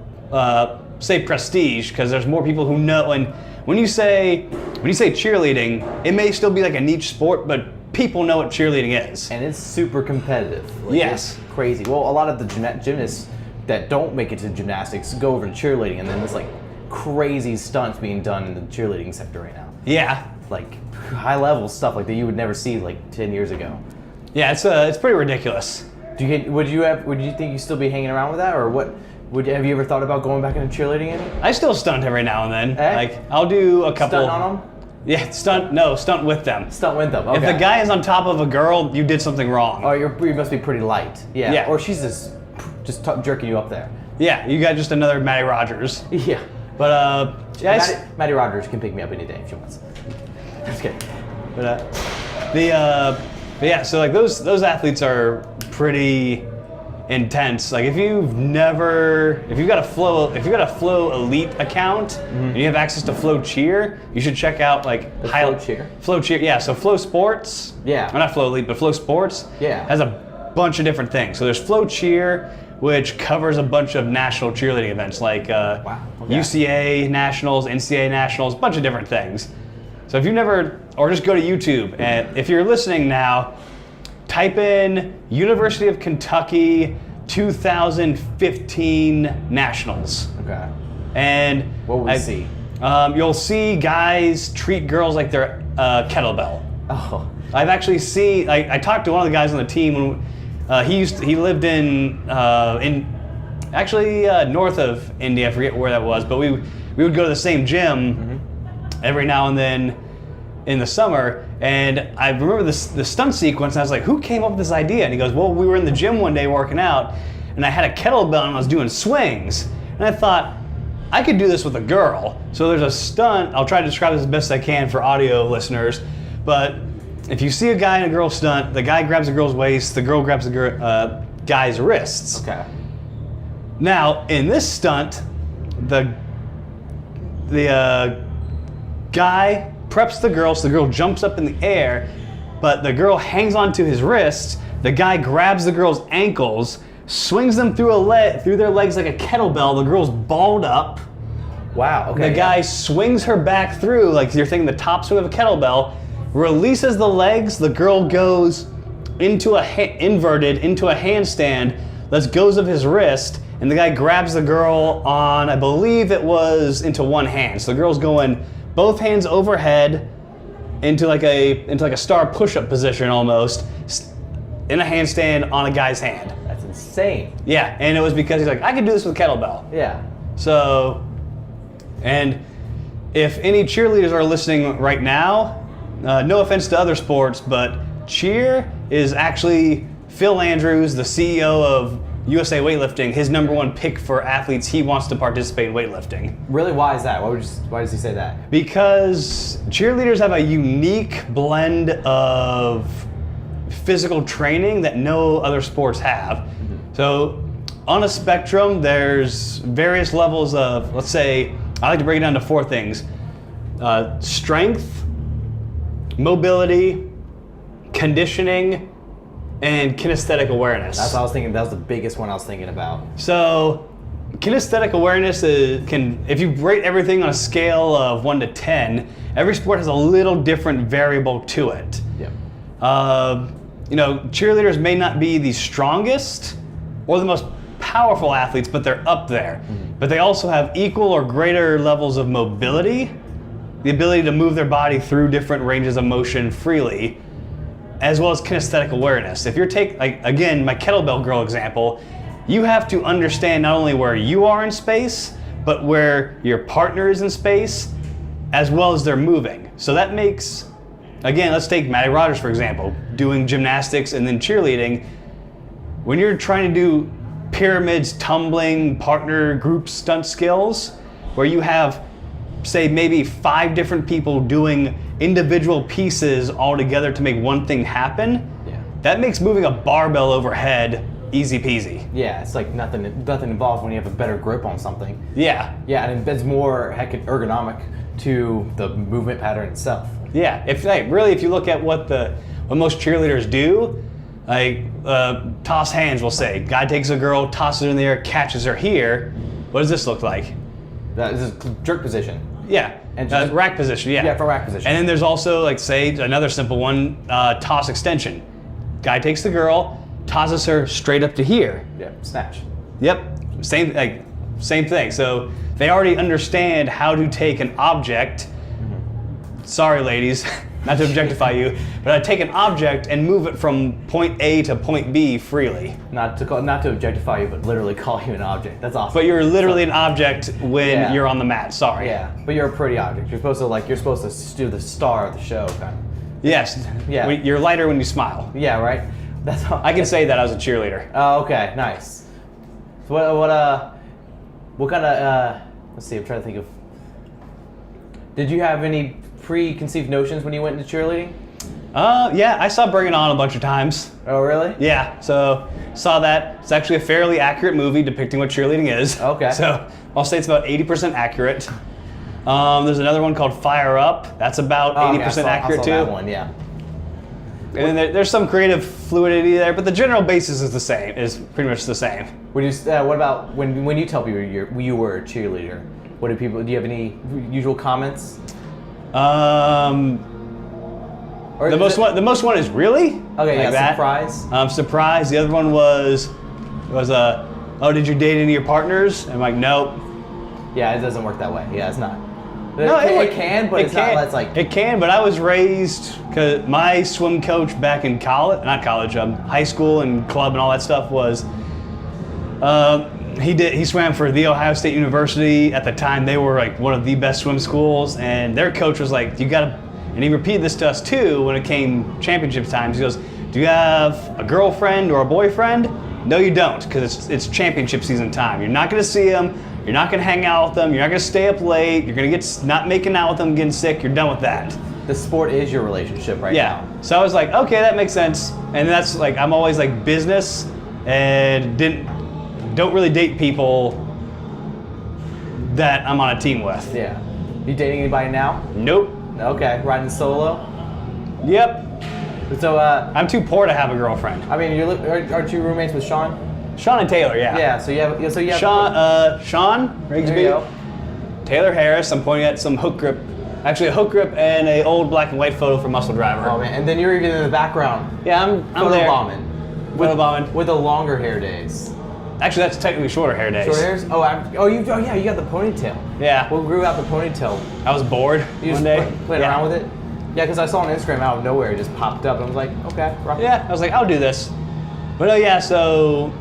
say, prestige, because there's more people who know. And when you say cheerleading, it may still be like a niche sport, but people know what cheerleading is. And it's super competitive. Like, yes. It's crazy. Well, a lot of the gymnasts that don't make it to gymnastics go over to cheerleading, and then there's like crazy stunts being done in the cheerleading sector right now. Yeah. Like high level stuff like that you would never see like 10 years ago. Yeah, it's pretty ridiculous. Would you think you'd still be hanging around with that, or what? Have you ever thought about going back into cheerleading any? I still stunt every now and then. Like, I'll do a couple. Stunt on them? Yeah, stunt with them. Stunt with them. Okay. If the guy is on top of a girl, you did something wrong. Oh, you must be pretty light. Yeah. Yeah. Or she's just jerking you up there. Yeah, you got just another Matty Rogers. Yeah. But Matty Rogers can pick me up any day if she wants. Just kidding. But yeah, so like those athletes are pretty intense. Like if you've got a Flow Elite account and you have access to Flow Cheer, you should check out like Flow Cheer. Flow Cheer, yeah. So Flow Sports, yeah. Or not Flow Elite, but Flow Sports, yeah, has a bunch of different things. So there's Flow Cheer, which covers a bunch of national cheerleading events like UCA Nationals, NCAA Nationals, a bunch of different things. So if you've never, or just go to YouTube, and if you're listening now, type in University of Kentucky 2015 Nationals. Okay. And what will we see? You'll see guys treat girls like they're kettlebell. Oh. I've actually seen, I talked to one of the guys on the team when he lived in north of Indy, I forget where that was, but we would go to the same gym every now and then in the summer, and I remember the stunt sequence, and I was like, who came up with this idea? And he goes, well, we were in the gym one day working out, and I had a kettlebell and I was doing swings, and I thought, I could do this with a girl. So there's a stunt, I'll try to describe this as best I can for audio listeners, but if you see a guy in a girl stunt, the guy grabs a girl's waist, the girl grabs the guy's wrists. Okay. Now, in this stunt, the guy preps the girl, so the girl jumps up in the air, but the girl hangs onto his wrist. The guy grabs the girl's ankles, swings them through their legs like a kettlebell. The girl's balled up, Wow, okay. The guy swings her back through, like you're thinking the top swing of a kettlebell, releases the legs, the girl goes into inverted into a handstand, lets goes of his wrist, and the guy grabs the girl on, I believe it was into one hand. So the girl's going both hands overhead into like a star push-up position almost, in a handstand on a guy's hand. That's insane. Yeah, and it was because he's like, I can do this with a kettlebell. Yeah. So, and if any cheerleaders are listening right now, no offense to other sports, but cheer is actually Phil Andrews, the CEO of USA Weightlifting, his #1 pick for athletes he wants to participate in weightlifting. Really, why is that? Why does he say that? Because cheerleaders have a unique blend of physical training that no other sports have. So on a spectrum, there's various levels of, let's say, I like to break it down to 4 things. Strength, mobility, conditioning, and kinesthetic awareness. That's what I was thinking. That was the biggest one I was thinking about. So kinesthetic awareness if you rate everything on a scale of 1 to 10, every sport has a little different variable to it. Yep. Cheerleaders may not be the strongest or the most powerful athletes, but they're up there. But they also have equal or greater levels of mobility, the ability to move their body through different ranges of motion freely, as well as kinesthetic awareness. If you're again, my kettlebell girl example, you have to understand not only where you are in space, but where your partner is in space, as well as they're moving. So that makes, again, let's take Matty Rogers, for example, doing gymnastics and then cheerleading. When you're trying to do pyramids, tumbling, partner group stunt skills, where you have, say, maybe 5 different people doing individual pieces all together to make one thing happen, that makes moving a barbell overhead easy peasy. Yeah, it's like nothing involved when you have a better grip on something. Yeah. Yeah, and it's more ergonomic to the movement pattern itself. Yeah, if you look at what most cheerleaders do, toss hands, we'll say. Guy takes a girl, tosses her in the air, catches her here. What does this look like? That is a jerk position. Yeah, and rack position, yeah. Yeah, for rack position. And then there's also, say, another simple one, toss extension. Guy takes the girl, tosses her straight up to here. Yeah, snatch. Yep, same thing. So they already understand how to take an object, sorry ladies, not to objectify you, but take an object and move it from point A to point B freely. Not to objectify you, but literally call you an object. That's awesome. But you're literally an object when you're on the mat. Sorry. Yeah, but you're a pretty object. You're supposed to do the star of the show, kind of. Yes. Yeah. You're lighter when you smile. Yeah, right. That's all. I can say that as a cheerleader. Oh, okay, nice. So what kind of let's see. I'm trying to think of. Did you have any preconceived notions when you went into cheerleading? Yeah, I saw Bergeron a bunch of times. Oh, really? Yeah, so saw that. It's actually a fairly accurate movie depicting what cheerleading is. Okay. So I'll say it's about 80% accurate. There's another one called Fire Up. That's about 80% accurate too. That one, yeah. And then there's some creative fluidity there, but the general basis is the same. Is pretty much the same. What about when you tell people you were a cheerleader? Do you have any usual comments? The most one is really? Okay, like yeah, that. surprise. Surprise. The other one was oh, did you date any of your partners? And I'm like, nope. Yeah, it doesn't work that way. Yeah, it's not. No, it can, but it's not. That's like it can, but I was raised because my swim coach back in high school and club and all that stuff was. He swam for The Ohio State University. At the time, they were like one of the best swim schools, and their coach was like, "You gotta," and he repeated this to us too when it came championship times. He goes, "Do you have a girlfriend or a boyfriend?" No, you don't, because it's championship season time. You're not gonna see them. You're not gonna hang out with them. You're not gonna stay up late. You're gonna not making out with them, getting sick. You're done with that. The sport is your relationship right now. Yeah. So I was like, okay, that makes sense. And that's like, I'm always like business, and don't really date people that I'm on a team with. Yeah. You dating anybody now? Nope. Okay. Riding solo? Yep. So I'm too poor to have a girlfriend. I mean, aren't you roommates with Sean? Sean and Taylor, yeah. Yeah. So you have Sean, Rigsby. There you go. Taylor Harris. I'm pointing at some hook grip. Actually, a hook grip and a old black and white photo from Muscle Driver. Oh man, and then you're even in the background. Yeah, I'm photo there. bombing. Photobombing. With the longer hair days. Actually, that's technically shorter hair days. Short hairs? You got the ponytail. Yeah. What grew out the ponytail? I was bored You one just day. playing around with it? Yeah, because I saw on Instagram out of nowhere, it just popped up, and I was like, okay, rock it. Yeah, I was like, I'll do this. But no, yeah, so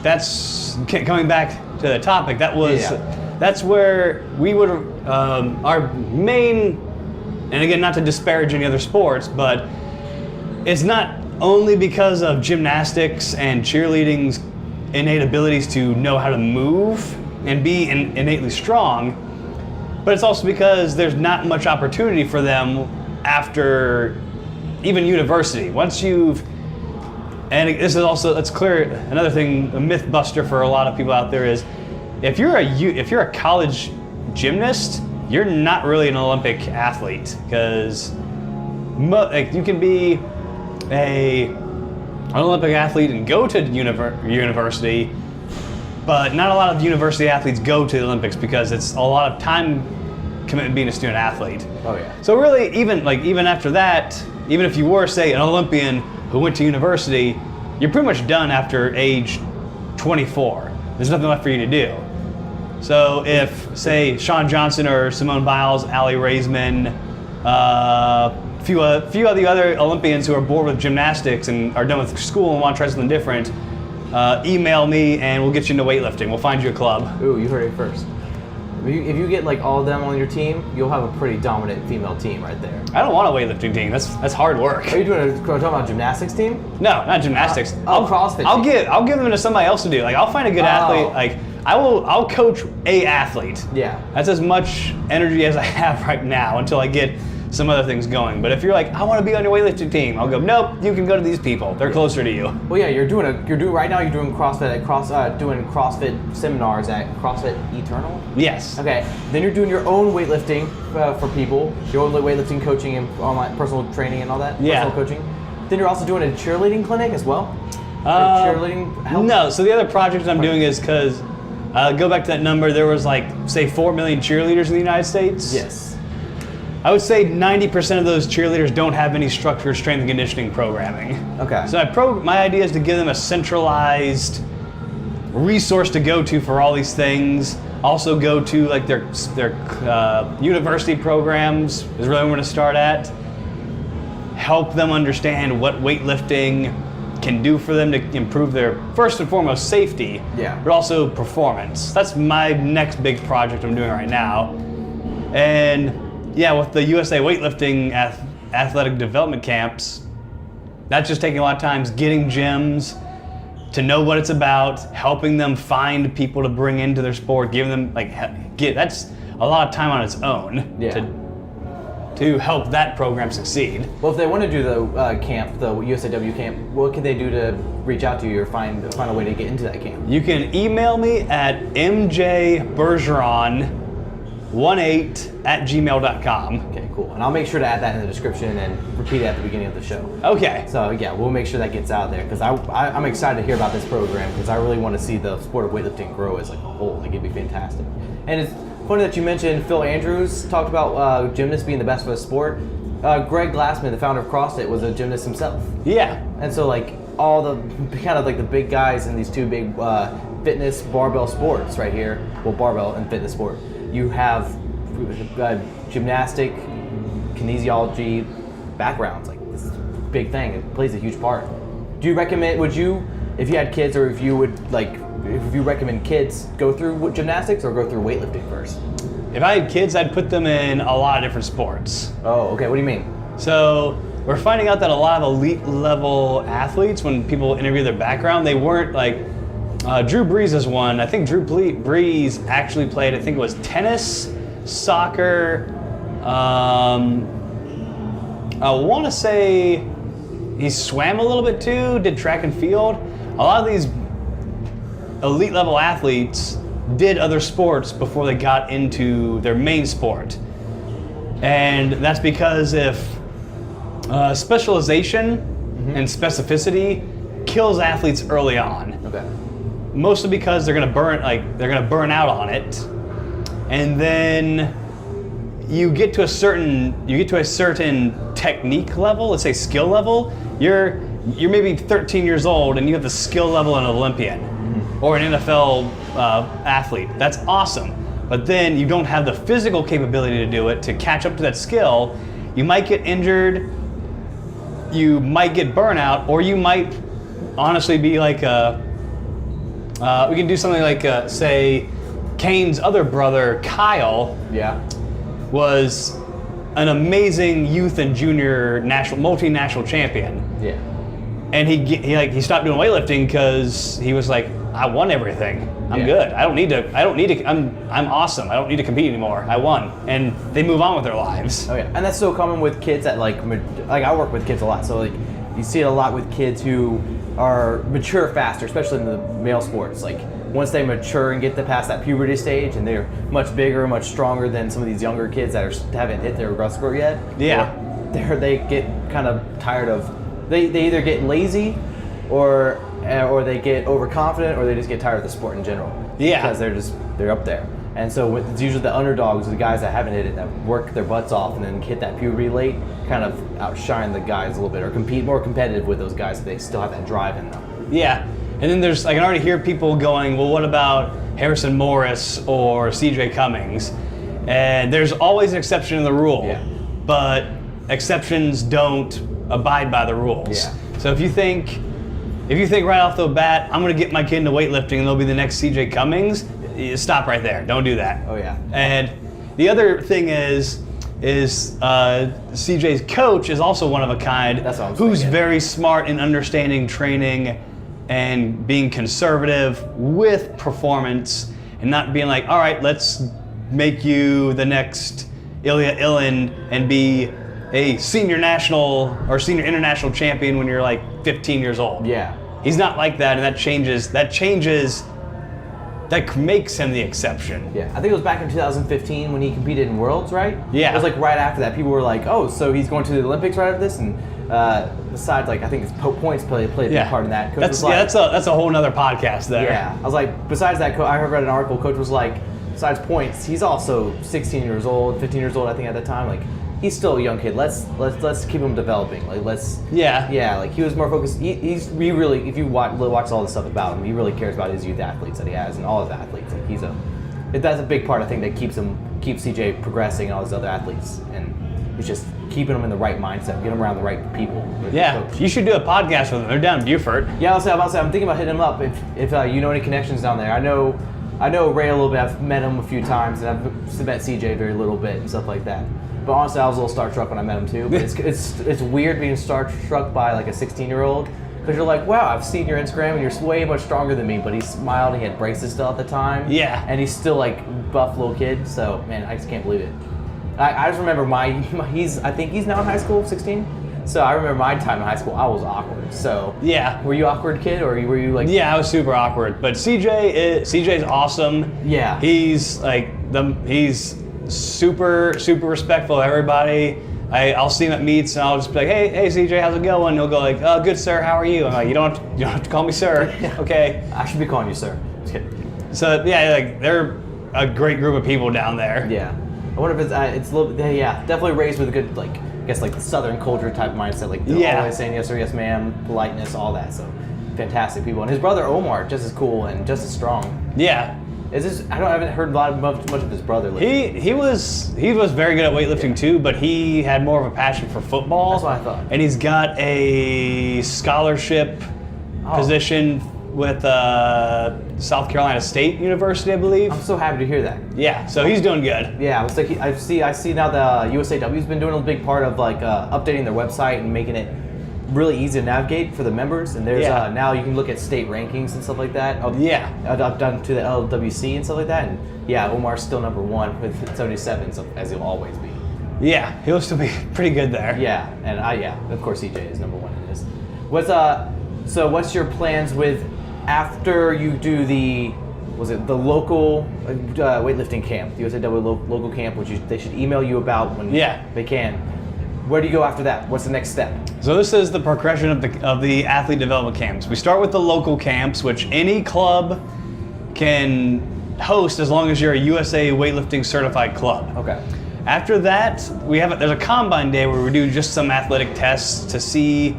that's coming back to the topic. That's where we would our main, and again, not to disparage any other sports, but it's not only because of gymnastics and cheerleading's innate abilities to know how to move and be innately strong, but it's also because there's not much opportunity for them after even university. Once you've, and this is also, it's clear, another thing, a myth buster for a lot of people out there is, if you're a college gymnast, you're not really an Olympic athlete, because you can be an Olympic athlete and go to university, but not a lot of university athletes go to the Olympics because it's a lot of time commitment being a student athlete. Oh yeah. So really, even after that, even if you were, say, an Olympian who went to university, you're pretty much done after age 24. There's nothing left for you to do. So if, say, Shawn Johnson or Simone Biles, Allie Raisman, a few of the other Olympians who are bored with gymnastics and are done with school and want to try something different, email me and we'll get you into weightlifting. We'll find you a club. Ooh, you heard it first. If you get like all of them on your team, you'll have a pretty dominant female team right there. I don't want a weightlifting team. That's hard work. Are you talking about a gymnastics team? No, not gymnastics. CrossFit. I'll give them to somebody else to do. Like, I'll find a good athlete. Like, I'll coach a athlete. Yeah. That's as much energy as I have right now until I get some other things going. But if you're like, I want to be on your weightlifting team, I'll go, nope, you can go to these people. They're closer to you. Well, yeah, you're doing CrossFit doing CrossFit seminars at CrossFit Eternal. Yes. Okay. Then you're doing your own weightlifting for people, your own weightlifting coaching and online personal training and all that. Yeah. Personal coaching. Then you're also doing a cheerleading clinic as well. Cheerleading help? No. So the other project I'm doing is because go back to that number. There was like, say, 4 million cheerleaders in the United States. Yes. I would say 90% of those cheerleaders don't have any structured strength and conditioning programming. Okay. So my idea is to give them a centralized resource to go to for all these things. Also go to like their university programs is really where I'm going to start at. Help them understand what weightlifting can do for them to improve their, first and foremost, safety, but also performance. That's my next big project I'm doing right now. And yeah, with the USA Weightlifting athletic development camps, that's just taking a lot of times getting gyms to know what it's about, helping them find people to bring into their sport, giving them that's a lot of time on its own to help that program succeed. Well, if they want to do the camp, the USAW camp, what can they do to reach out to you or find a way to get into that camp? You can email me at mjbergeron18@gmail.com. Okay, cool. And I'll make sure to add that in the description and repeat it at the beginning of the show. Okay. So yeah, we'll make sure that gets out there because I'm excited to hear about this program because I really want to see the sport of weightlifting grow as like a whole. Like, it'd be fantastic. And it's funny that you mentioned Phil Andrews talked about gymnasts being the best for the sport. Greg Glassman, the founder of CrossFit, was a gymnast himself. Yeah. And so like all the kind of like the big guys in these two big fitness barbell sports right here, well, barbell and fitness sport, you have gymnastic, kinesiology backgrounds. Like, this is a big thing. It plays a huge part. Do you recommend, if you had kids, or if you recommend kids go through gymnastics or go through weightlifting first? If I had kids, I'd put them in a lot of different sports. Oh, okay. What do you mean? So we're finding out that a lot of elite level athletes, when people interview their background, they weren't like, Drew Brees is one. I think Drew Brees actually played, I think it was tennis, soccer, I want to say he swam a little bit too, did track and field. A lot of these elite level athletes did other sports before they got into their main sport. And that's because if specialization and specificity kills athletes early on. Okay. Mostly because they're gonna burn out on it. and then you get to a certain technique level, let's say skill level. You're maybe 13 years old and you have the skill level of an Olympian or an NFL athlete. That's awesome. But then you don't have the physical capability to do it, to catch up to that skill. You might get injured, you might get burnout, or you might honestly be like we can do something like, say, Kane's other brother, Kyle, was an amazing youth and junior multinational champion. Yeah. And he stopped doing weightlifting because he was like, I won everything. I'm good. I'm awesome. I don't need to compete anymore. I won. And they move on with their lives. Oh yeah. And that's so common with kids that like I work with kids a lot. So like you see it a lot with kids who are mature faster, especially in the male sports. Like once they mature and get past that puberty stage, and they're much bigger, much stronger than some of these younger kids that haven't hit their growth spurt yet. Yeah. They get kind of tired of. They either get lazy, or they get overconfident, or they just get tired of the sport in general. Yeah. Because they're up there. And so it's usually the underdogs, the guys that haven't hit it, that work their butts off and then hit that puberty late, kind of outshine the guys a little bit, or compete more competitive with those guys if they still have that drive in them. Yeah. And then I can already hear people going, well, what about Harrison Morris or CJ Cummings? And there's always an exception in the rule, but exceptions don't abide by the rules. Yeah. So if you think right off the bat, I'm going to get my kid into weightlifting and they'll be the next CJ Cummings, you stop right there. Don't do that. Oh yeah. And the other thing is CJ's coach is also one of a kind. That's what I'm who's thinking. very smart in understanding training and being conservative with performance and not being like, all right, let's make you the next Ilya Ilin and be a senior national or senior international champion when you're like 15 years old. Yeah. He's not like that, and that makes him the exception. Yeah, I think it was back in 2015 when he competed in Worlds, right? Yeah. It was like right after that. People were like, oh, so he's going to the Olympics right after this? And besides, like, I think his points played a big part in that. Coach That's was like, that's a whole nother podcast there. Yeah, I was like, besides that, I read an article, Coach was like, besides points, he's also 16 years old, 15 years old, I think at the time. Like, he's still a young kid. Let's keep him developing. Like, like he was more focused. He really, if you watch all the stuff about him, he really cares about his youth athletes that he has and all his athletes. Like that's a big part, I think, that keeps CJ progressing and all his other athletes, and it's just keeping them in the right mindset, get them around the right people. Yeah, you should do a podcast with them. They're down in Beaufort. Yeah, I'm thinking about hitting him up if you know any connections down there. I know Ray a little bit. I've met him a few times, and I've met CJ very little bit and stuff like that. But honestly, I was a little starstruck when I met him too. But it's weird being starstruck by like a 16-year-old, because you're like, wow, I've seen your Instagram and you're way much stronger than me. But he smiled, and he had braces still at the time. Yeah. And he's still like buff little kid. So man, I just can't believe it. I just remember I think he's now in high school, 16. So I remember my time in high school, I was awkward. So yeah, were you awkward kid, or were you like? Yeah, I was super awkward. But CJ's awesome. Yeah. He's super respectful of everybody. I'll see him at meets and I'll just be like, hey CJ, how's it going? And he'll go like, good sir, how are you? I'm like, you don't have to call me sir. Okay. I should be calling you sir. Just kidding. So yeah, like they're a great group of people down there. Yeah. I wonder if it's a little bit, definitely raised with a good, like, I guess like the Southern culture type mindset, like always saying yes sir, yes ma'am, politeness, all that. So fantastic people. And his brother Omar, just as cool and just as strong. Yeah. I haven't heard much of his brother. He was very good at weightlifting too, but he had more of a passion for football. That's what I thought. And he's got a scholarship position with South Carolina State University, I believe. I'm so happy to hear that. Yeah, so he's doing good. Yeah, it's like I see now the USAW's been doing a big part of like updating their website and making it really easy to navigate for the members, and there's now you can look at state rankings and stuff like that. I've done to the LWC and stuff like that, and Omar's still number 1 with 77, so as he'll always be. Yeah, he'll still be pretty good there. Yeah, and of course CJ is number 1 in this. What's your plans with after you do the local weightlifting camp, the USAW local camp, which they should email you about when they can. Where do you go after that? What's the next step? So this is the progression of the athlete development camps. We start with the local camps, which any club can host as long as you're a USA Weightlifting certified club. Okay. After that, there's a combine day where we do just some athletic tests to see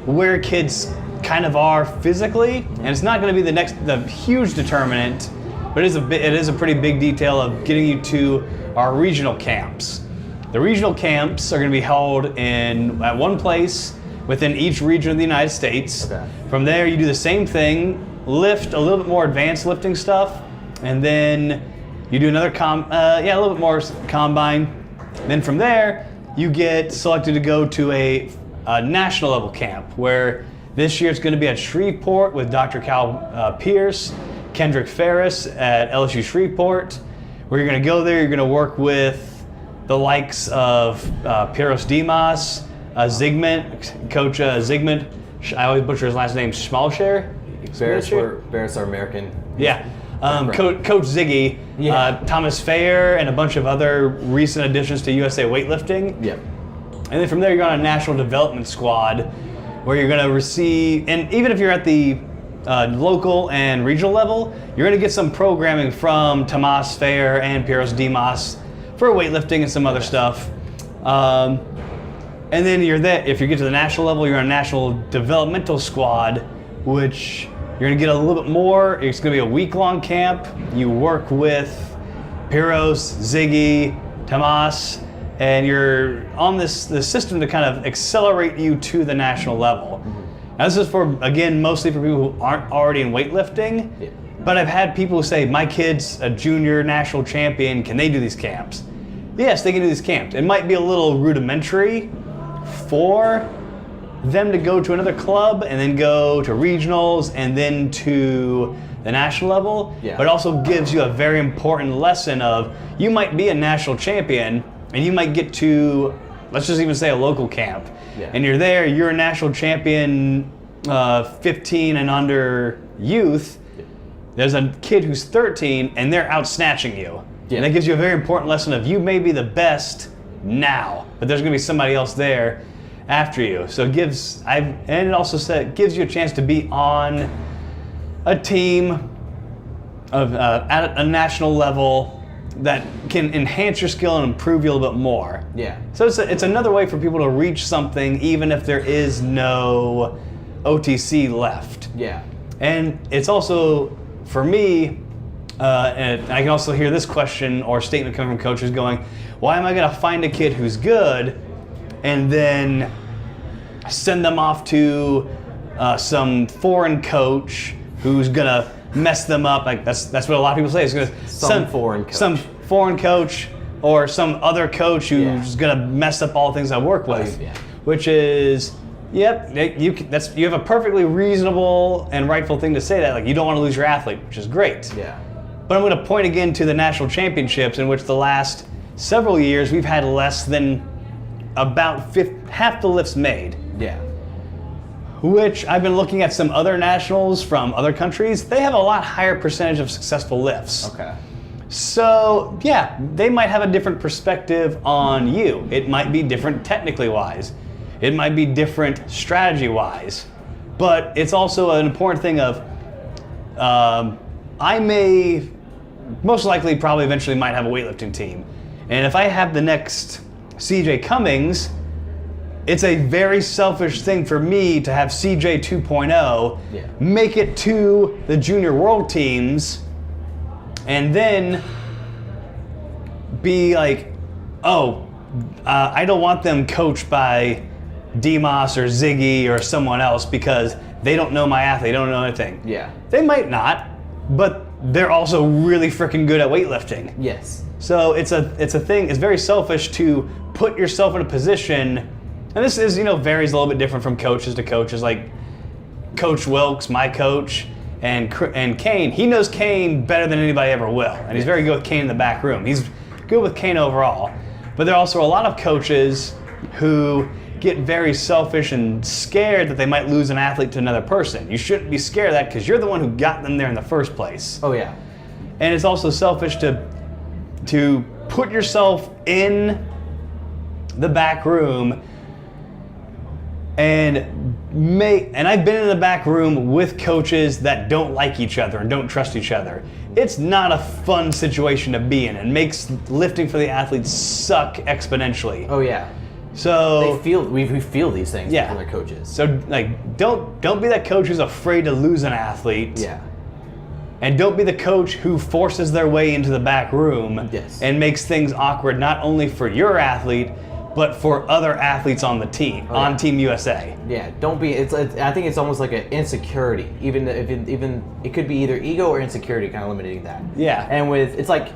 where kids kind of are physically, and it's not going to be the huge determinant, but it is a pretty big detail of getting you to our regional camps. The regional camps are going to be held at one place within each region of the United States. Okay. From there, you do the same thing, lift a little bit more advanced lifting stuff, and then you do another a little bit more combine. Then from there, you get selected to go to a national level camp, where this year it's going to be at Shreveport with Dr. Cal Pierce, Kendrick Ferris at LSU Shreveport, where you're going to go there, you're going to work with the likes of Piros Dimas, Zygmunt, Coach Zygmunt, I always butcher his last name, Schmalcher? Barris are American. Yeah. Coach Ziggy, Thomas Fayer, and a bunch of other recent additions to USA Weightlifting. Yep. And then from there, you're on a national development squad where you're going to receive, and even if you're at the local and regional level, you're going to get some programming from Tomas Fayer and Piros Dimas for weightlifting and some other stuff. And then if you get to the national level, you're on a national developmental squad, which you're going to get a little bit more. It's going to be a week-long camp. You work with Piros, Ziggy, Tomas, and you're on the system to kind of accelerate you to the national level. Now this is mostly for people who aren't already in weightlifting, but I've had people who say, my kid's a junior national champion, can they do these camps? Yes, they can do these camps. It might be a little rudimentary for them to go to another club and then go to regionals and then to the national level, but it also gives you a very important lesson of, you might be a national champion and you might get to, let's just even say a local camp, and you're a national champion 15 and under youth. There's a kid who's 13 and they're out snatching you. And that gives you a very important lesson of, you may be the best now, but there's going to be somebody else there after you. So it gives you a chance to be on a team at a national level that can enhance your skill and improve you a little bit more. Yeah. So it's another way for people to reach something even if there is no OTC left. Yeah. And it's also, for me, and I can also hear this question or statement coming from coaches going, why am I going to find a kid who's good and then send them off to some foreign coach who's going to mess them up? Like that's what a lot of people say. It's going to some foreign coach or some other coach who's going to mess up all the things I work with, which is, you have a perfectly reasonable and rightful thing to say that. Like, you don't want to lose your athlete, which is great. Yeah. But I'm going to point again to the national championships, in which the last several years we've had less than about half the lifts made. Yeah. Which I've been looking at some other nationals from other countries. They have a lot higher percentage of successful lifts. Okay. So yeah, they might have a different perspective on you. It might be different technically wise. It might be different strategy wise. But it's also an important thing of, I may, most likely, probably eventually might have a weightlifting team. And if I have the next CJ Cummings, it's a very selfish thing for me to have CJ 2.0 make it to the junior world teams and then be like, I don't want them coached by Dimas or Ziggy or someone else because they don't know my athlete, they don't know anything. Yeah. They might not, but they're also really freaking good at weightlifting. Yes. So it's a thing, it's very selfish to put yourself in a position, and this is, varies a little bit different from coaches to coaches. Like Coach Wilkes, my coach, and Kane, he knows Kane better than anybody ever will. And he's very good with Kane in the back room. He's good with Kane overall. But there are also a lot of coaches who get very selfish and scared that they might lose an athlete to another person. You shouldn't be scared of that because you're the one who got them there in the first place. Oh yeah. And it's also selfish to put yourself in the back room and and I've been in the back room with coaches that don't like each other and don't trust each other. It's not a fun situation to be in. It makes lifting for the athletes suck exponentially. Oh yeah. So we feel these things from their coaches. So like don't be that coach who's afraid to lose an athlete. Yeah. And don't be the coach who forces their way into the back room and makes things awkward not only for your athlete, but for other athletes on the team, on Team USA. Yeah, don't be. I think it's almost like an insecurity. Even it could be either ego or insecurity, kind of limiting that. Yeah. And it's like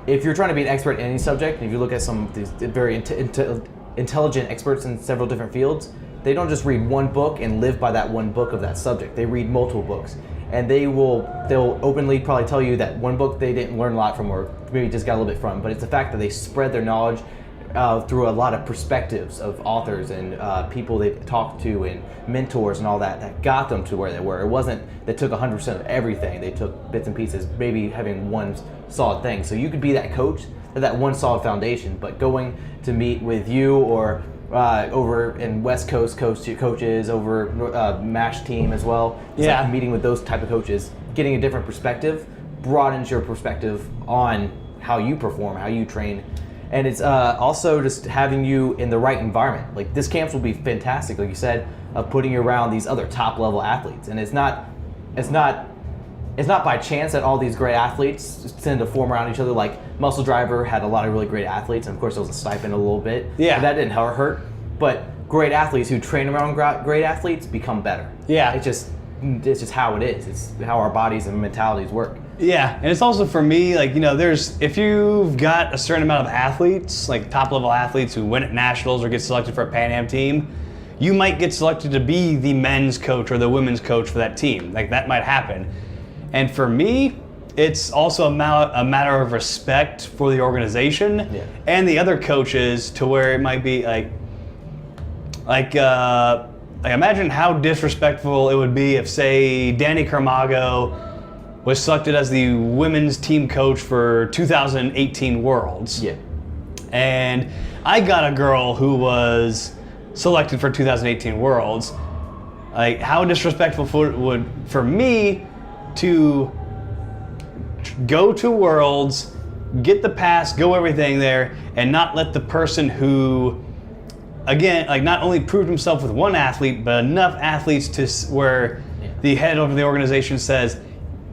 if you're trying to be an expert in any subject, if you look at some of these very intelligent experts in several different fields, they don't just read one book and live by that one book of that subject. They read multiple books. And they'll openly probably tell you that one book they didn't learn a lot from, or maybe just got a little bit from, but it's the fact that they spread their knowledge through a lot of perspectives of authors and people they've talked to and mentors and all that got them to where they were. It wasn't they took 100% of everything. They took bits and pieces, maybe having one solid thing. So you could be that coach, that one solid foundation, but going to meet with you or over in West Coast coaches, over MASH team as well. It's like meeting with those type of coaches, getting a different perspective, broadens your perspective on how you perform, how you train. And it's also just having you in the right environment. Like this camps will be fantastic, like you said, of putting you around these other top level athletes. And it's not by chance that all these great athletes tend to form around each other. Like Muscle Driver had a lot of really great athletes, and of course there was a stipend a little bit. Yeah. But that didn't hurt. But great athletes who train around great athletes become better. Yeah. It's just how it is. It's how our bodies and mentalities work. Yeah, and it's also for me, like, if you've got a certain amount of athletes, like top level athletes who win at nationals or get selected for a Pan Am team, you might get selected to be the men's coach or the women's coach for that team. Like that might happen. And for me, it's also a matter of respect for the organization and the other coaches, to where it might be like imagine how disrespectful it would be if, say, Danny Carmago was selected as the women's team coach for 2018 Worlds. Yeah. And I got a girl who was selected for 2018 Worlds. Like, how disrespectful would for me to go to Worlds, get the pass, go everything there, and not let the person who, again, like not only proved himself with one athlete, but enough athletes to where the head of the organization says,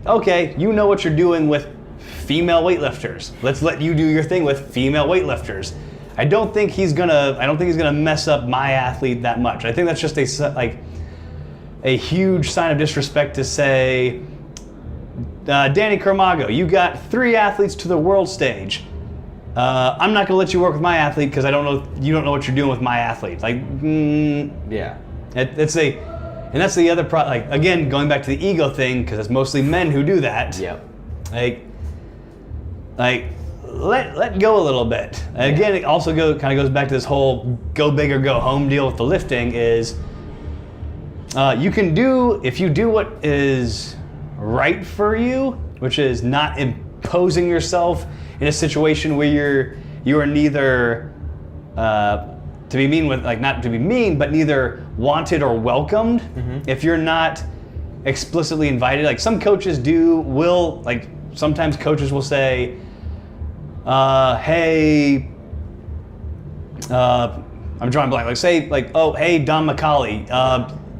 okay, you know what you're doing with female weightlifters. Let's let you do your thing with female weightlifters. I don't think he's gonna mess up my athlete that much. I think that's just a huge sign of disrespect to say, Danny Carmago, you got 3 athletes to the world stage. I'm not gonna let you work with my athlete because you don't know what you're doing with my athlete. Like, yeah, and that's the other again, going back to the ego thing, because it's mostly men who do that. Yep. Like let go a little bit. Again, it also kind of goes back to this whole go big or go home deal with the lifting. Is if you do what is right for you, which is not imposing yourself in a situation where you are neither to be mean with, like, not to be mean, but neither wanted or welcomed. Mm-hmm. If you're not explicitly invited, like some coaches sometimes coaches will say, hey, I'm drawing blank, like say, like, oh, hey, Don McCauley,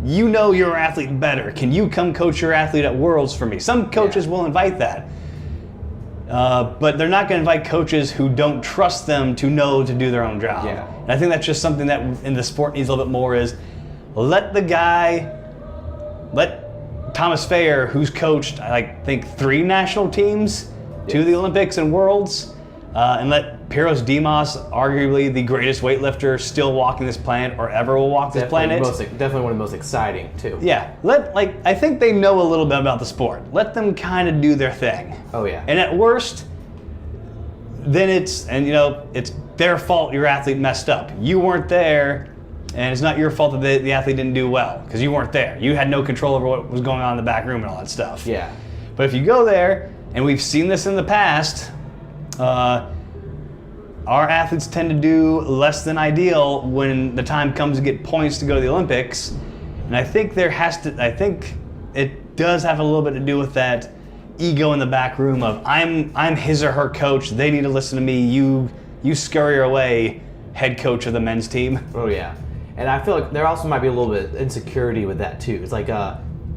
you know your athlete better. Can you come coach your athlete at Worlds for me? Some coaches will invite that. But they're not going to invite coaches who don't trust them to know to do their own job. Yeah. And I think that's just something that in the sport needs a little bit more, is let Thomas Fair, who's coached, I think 3 national teams to the Olympics and Worlds, and let Piros Dimas, arguably the greatest weightlifter still walking this planet or ever will walk this planet. Definitely one of the most exciting too. Yeah, I think they know a little bit about the sport. Let them kind of do their thing. Oh yeah. And at worst, then it's their fault your athlete messed up. You weren't there, and it's not your fault that the athlete didn't do well, because you weren't there. You had no control over what was going on in the back room and all that stuff. Yeah. But if you go there, and we've seen this in the past, our athletes tend to do less than ideal when the time comes to get points to go to the Olympics. And I think I think it does have a little bit to do with that ego in the back room of I'm his or her coach. They need to listen to me. You scurry away, head coach of the men's team. Oh yeah, and I feel like there also might be a little bit of insecurity with that too. It's like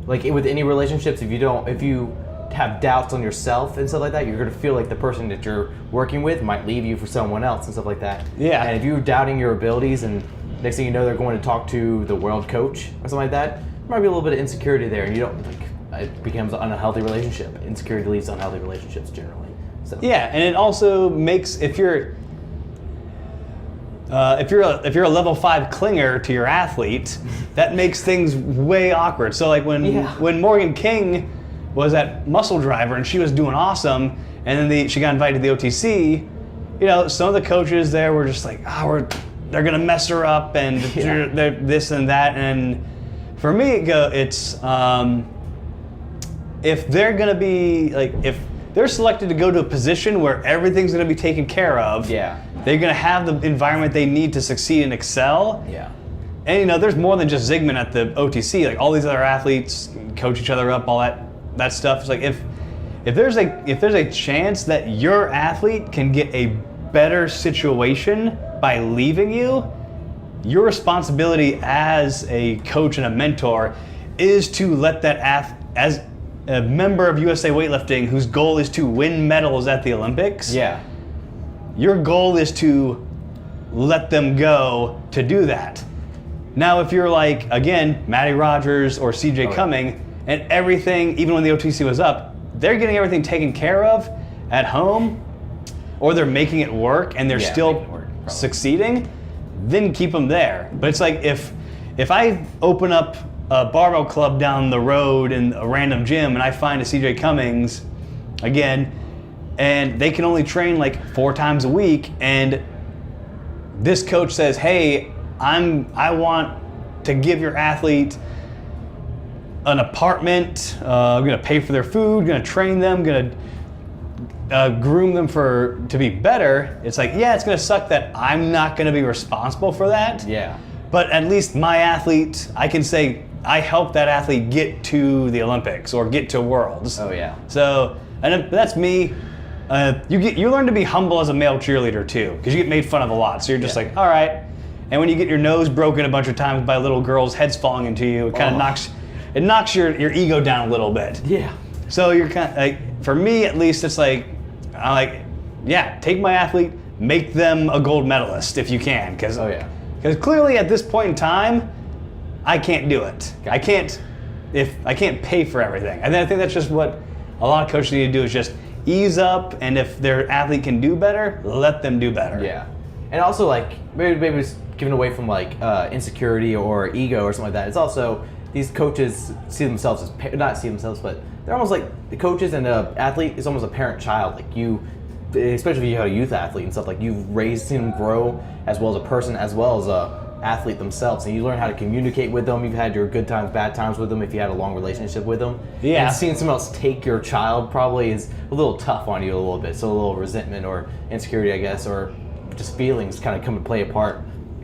with any relationships, if you have doubts on yourself and stuff like that, you're gonna feel like the person that you're working with might leave you for someone else and stuff like that. Yeah. And if you're doubting your abilities, and next thing you know, they're going to talk to the world coach or something like that, there might be a little bit of insecurity there, and you don't it becomes an unhealthy relationship. Insecurity leads to unhealthy relationships generally. So. Yeah, and it also makes if you're a level 5 clinger to your athlete, that makes things way awkward. So like when Morgan King was at Muscle Driver and she was doing awesome, and then she got invited to the OTC, some of the coaches there were just like, they're gonna mess her up and they're this and that. And for me, it's if they're gonna be if they're selected to go to a position where everything's gonna be taken care of, they're gonna have the environment they need to succeed and excel. Yeah. And there's more than just Zygmunt at the OTC. Like all these other athletes coach each other up, all that stuff. It's like if there's a chance that your athlete can get a better situation by leaving you, your responsibility as a coach and a mentor is to let that as a member of USA Weightlifting whose goal is to win medals at the Olympics. Yeah. Your goal is to let them go to do that. Now, if you're like, again, Matty Rogers or CJ Cumming, and everything, even when the OTC was up, they're getting everything taken care of at home, or they're making it work and they're still succeeding, then keep them there. But it's like if I open up a barbell club down the road in a random gym and I find a CJ Cummings, again, and they can only train like 4 times a week, and this coach says, hey, I want to give your athlete an apartment, I'm gonna pay for their food, gonna train them, gonna groom them to be better. It's like, it's gonna suck that I'm not gonna be responsible for that. Yeah. But at least my athlete, I can say, I helped that athlete get to the Olympics or get to Worlds. Oh yeah. So, and that's me. You learn to be humble as a male cheerleader too, because you get made fun of a lot. So you're just like, all right. And when you get your nose broken a bunch of times by little girls' heads falling into you, it kind of knocks your ego down a little bit. Yeah. So you're kind of like, for me at least, it's like, take my athlete, make them a gold medalist if you can, because clearly at this point in time, I can't do it. I can't pay for everything. And I think that's just what a lot of coaches need to do, is just ease up, and if their athlete can do better, let them do better. Yeah. And also maybe it's given away from insecurity or ego or something like that. It's also these coaches see themselves as not see themselves, but they're almost like the coaches, and the athlete is almost a parent-child. Like especially if you have a youth athlete and stuff, like you've raised him grow as well as a person, as well as a athlete themselves, and you learn how to communicate with them. You've had your good times, bad times with them if you had a long relationship with them. Yeah. And seeing someone else take your child probably is a little tough on you a little bit. So a little resentment or insecurity, I guess, or just feelings kind of come and play a part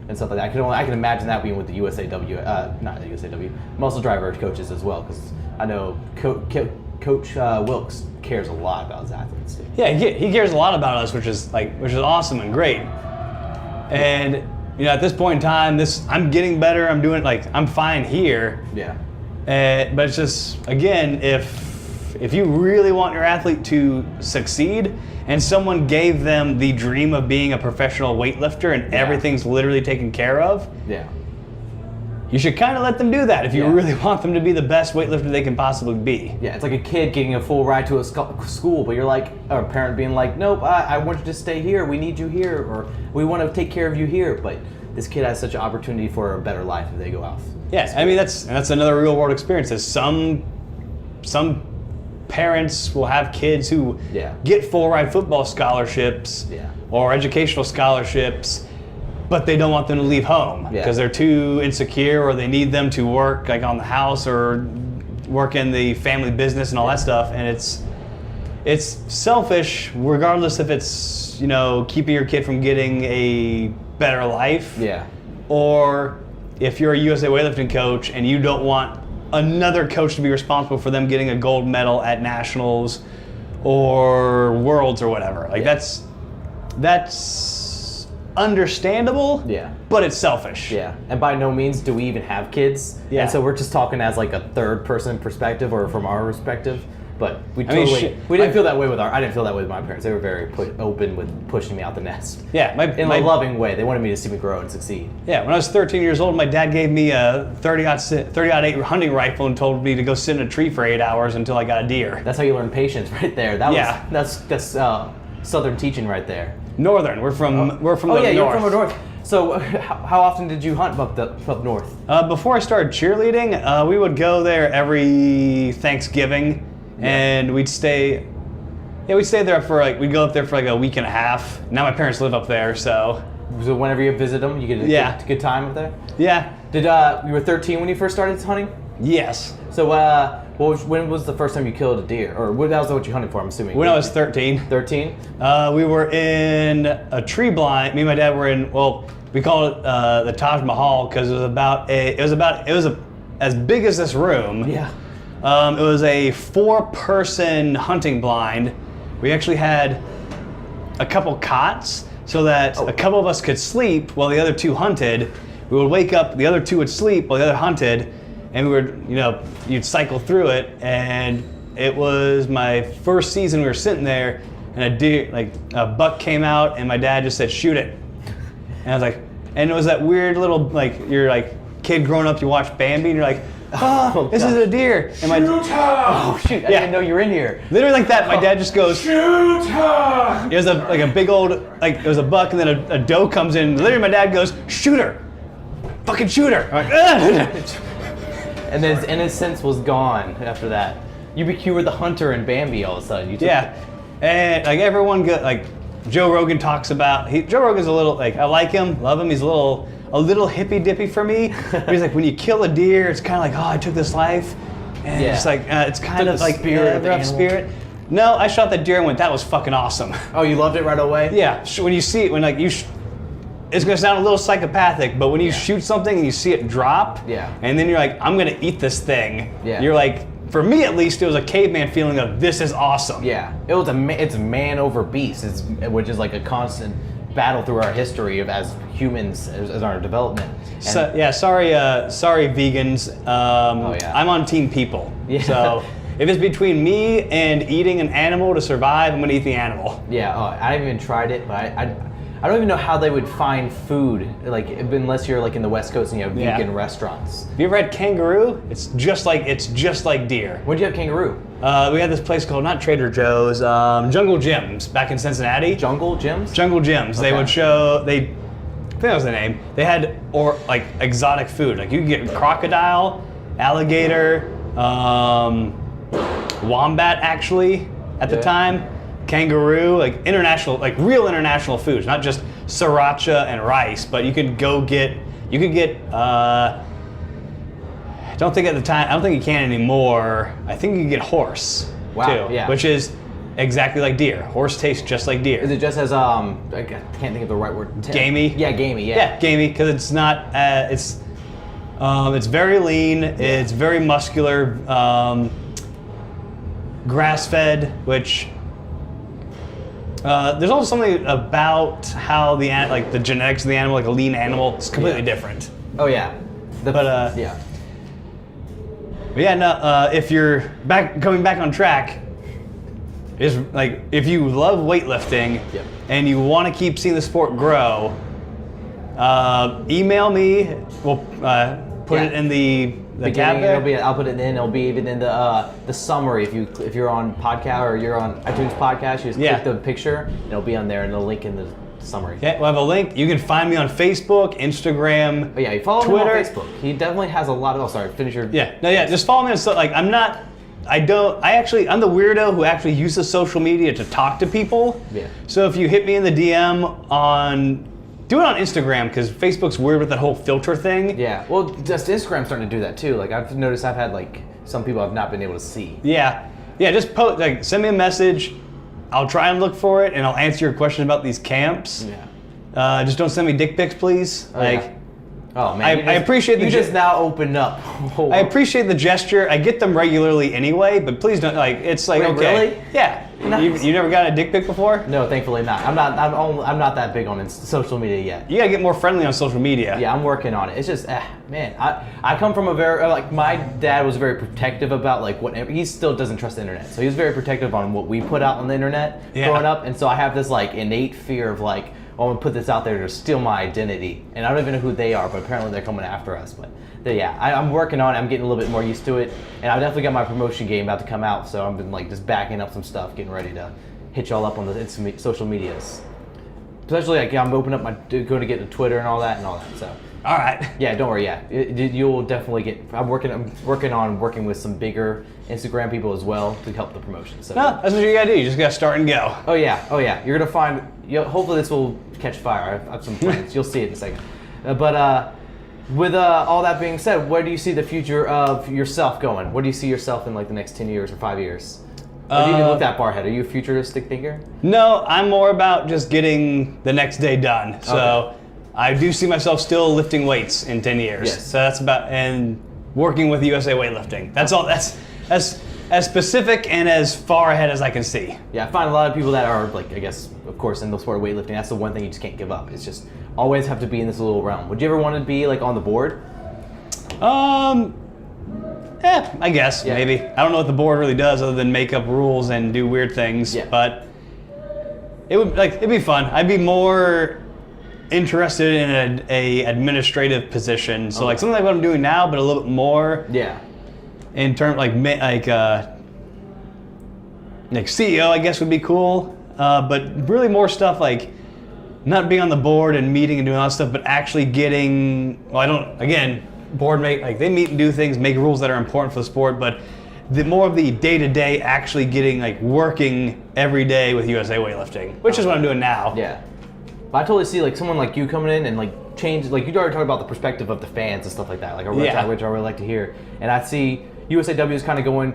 and stuff like that. I can imagine that being with the not the USAW, Muscle Driver coaches as well, because I know Coach Wilkes cares a lot about his athletes too. Yeah, he cares a lot about us, which is awesome and great. And at this point in time, I'm getting better. I'm doing I'm fine here. Yeah. But it's just, again, if you really want your athlete to succeed, and someone gave them the dream of being a professional weightlifter and everything's literally taken care of, you should kind of let them do that if you really want them to be the best weightlifter they can possibly be. Yeah, it's like a kid getting a full ride to a school, but you're or a parent being like, nope, I want you to stay here. We need you here, or we want to take care of you here. But this kid has such an opportunity for a better life if they go out. Yeah, I mean that's another real world experience. Is some parents will have kids who get full ride football scholarships or educational scholarships, but they don't want them to leave home because they're too insecure, or they need them to work on the house or work in the family business and all that stuff. And it's selfish, regardless if it's keeping your kid from getting a better life, or if you're a USA Weightlifting coach and you don't want another coach to be responsible for them getting a gold medal at nationals or worlds or whatever. Like that's understandable. Yeah. But it's selfish. Yeah. And by no means do we even have kids. Yeah. And so we're just talking as like a third person perspective or from our perspective. But we I mean, we didn't feel that way with I didn't feel that way with my parents. They were very open with pushing me out the nest. Yeah, in a loving way. They wanted me to see me grow and succeed. Yeah, when I was 13 years old, my dad gave me a 30-08 hunting rifle and told me to go sit in a tree for 8 hours until I got a deer. That's how you learn patience, right there. That's Southern teaching right there. Northern. We're from the north. You're from the north. So how often did you hunt up north? Before I started cheerleading, we would go there every Thanksgiving. And we'd stay there for we'd go up there for like a week and a half. Now my parents live up there, so whenever you visit them, you get a good time up there? Yeah. Did you were 13 when you first started hunting? Yes. So when was the first time you killed a deer? Or that was what you hunted for, I'm assuming? When I was 13. 13? We were in a tree blind. Me and my dad were in, we call it the Taj Mahal because it was as big as this room. Yeah. It was a 4-person hunting blind. We actually had a couple cots so that a couple of us could sleep while the other 2 hunted. We would wake up, the other 2 would sleep while the other hunted, and we would, you'd cycle through it. And it was my first season. We were sitting there, and a buck came out, and my dad just said, "Shoot it." And I was like, and it was that weird little you're kid growing up. You watch Bambi, and you're like, "Oh, this is a deer." And oh shoot! I didn't know you were in here. Literally like that. My dad just goes, "Shoot her!" It was a big old it was a buck, and then a doe comes in. Literally, my dad goes, "Shoot her, fucking shoot her!" I'm like, and then his innocence was gone after that. You were the hunter in Bambi all of a sudden. And everyone Joe Rogan talks about. Joe Rogan's a little I like him, love him. He's a little hippy dippy for me. But he's like, when you kill a deer, it's kind of like, oh, I took this life, and it's it's kind of like rough spirit. No, I shot that deer and went, that was fucking awesome. Oh, you loved it right away? Yeah. When you see it, it's gonna sound a little psychopathic, but when you shoot something and you see it drop, and then you're like, I'm gonna eat this thing. Yeah. You're like, for me at least, it was a caveman feeling of this is awesome. Yeah. It's man over beast, which is like a constant battle through our history as humans, as our development. Sorry vegans. I'm on team people. Yeah. So if it's between me and eating an animal to survive, I'm gonna eat the animal. Yeah. I haven't even tried it, but I don't even know how they would find food, unless you're in the West Coast and you have vegan restaurants. Have you ever had kangaroo? It's just like deer. Where'd you have kangaroo? We had this place called, not Trader Joe's, Jungle Gyms back in Cincinnati. Jungle Gyms? Jungle Gyms. Okay. They would show, I think that was the name. They had exotic food. You could get crocodile, alligator, wombat actually at the time. Kangaroo, international, real international foods, not just sriracha and rice, but you could get, I don't think you can anymore. I think you can get horse, too, which is exactly like deer. Horse tastes just like deer. Is it just as, I can't think of the right word. Gamey? Yeah, gamey, Yeah, gamey, because it's not, it's very lean, it's very muscular, grass-fed, which, there's also something about how the genetics of the animal, a lean animal, is completely different. Oh yeah, if you're coming back on track, is if you love weightlifting and you want to keep seeing the sport grow, email me. We'll put it in the tab there. I'll put it in. It'll be even in the summary if you're on podcast or you're on iTunes podcast. You just click the picture and it'll be on there, and the link in the summary. Yeah, we'll have a link. You can find me on Facebook, Instagram, you follow Twitter. him on Facebook. He definitely has a lot of. Oh, sorry. Finish your. Just follow me on I'm the weirdo who actually uses social media to talk to people. Yeah. So if you hit me in the DM do it on Instagram, because Facebook's weird with that whole filter thing. Yeah, well, just Instagram's starting to do that too. I've noticed I've had some people I've not been able to see. Yeah, just post, send me a message. I'll try and look for it, and I'll answer your question about these camps. Yeah. Just don't send me dick pics, please. Oh man, I appreciate you just now opened up. I appreciate the gesture. I get them regularly anyway, but please don't it's like Wait, okay. really? Yeah. Nice. You never got a dick pic before? No, thankfully not. I'm not that big on social media yet. You gotta get more friendly on social media. Yeah, I'm working on it. It's just, man, I come from a very, my dad was very protective about he still doesn't trust the internet. So he was very protective on what we put out on the internet growing up. And so I have this innate fear of I'm gonna put this out there to steal my identity. And I don't even know who they are, but apparently they're coming after us. But yeah, I'm working on it. I'm getting a little bit more used to it. And I've definitely got my promotion game about to come out. So I've been just backing up some stuff, getting ready to hit y'all up on the social medias. Especially I'm going to get to Twitter and all that. So. All right. Yeah, don't worry. Yeah, you'll definitely get. I'm working on working with some bigger Instagram people as well to help the promotion. So No, that's what you gotta do. You just gotta start and go. Oh yeah. You're gonna find. Hopefully this will catch fire. I have some plans. You'll see it in a second. With all that being said, where do you see the future of yourself going? Where do you see yourself in the next 10 years or 5 years? Or do you even look that far ahead? Are you a futuristic thinker? No, I'm more about just getting the next day done. So. Okay. I do see myself still lifting weights in 10 years. Yes. So that's and working with USA Weightlifting. That's all. That's as specific and as far ahead as I can see. Yeah, I find a lot of people that are I guess, of course, in the sport of weightlifting, that's the one thing you just can't give up. It's just always have to be in this little realm. Would you ever want to be on the board? I guess maybe. I don't know what the board really does other than make up rules and do weird things. Yeah. But it would it'd be fun. I'd be more interested in a administrative position, so something like what I'm doing now, but a little bit more. Yeah. In terms CEO, I guess would be cool, but really more stuff not being on the board and meeting and doing all that stuff, but actually getting. Board they meet and do things, make rules that are important for the sport, but the more of the day-to-day actually getting working every day with USA Weightlifting, which is what I'm doing now. Yeah. I totally see someone like you coming in and change. You already talked about the perspective of the fans and stuff like that. Which I really like to hear. And I see USAW is kind of going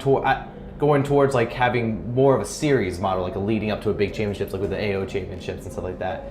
towards having more of a series model, leading up to a big championships, with the AO championships and stuff like that.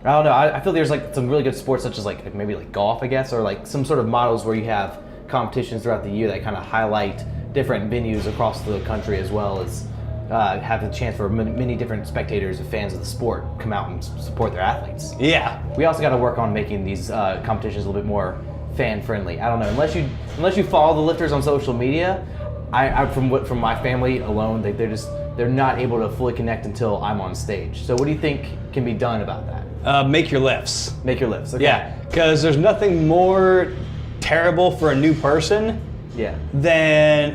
I don't know. I feel there's some really good sports such as maybe golf, I guess, or some sort of models where you have competitions throughout the year that kind of highlight different venues across the country, as well as have the chance for many different spectators and fans of the sport come out and support their athletes. Yeah. We also got to work on making these competitions a little bit more fan friendly. I don't know, unless you follow the lifters on social media, from my family alone, they're not able to fully connect until I'm on stage. So what do you think can be done about that? Make your lifts. Make your lifts. Okay. Yeah, because there's nothing more terrible for a new person. Yeah. Than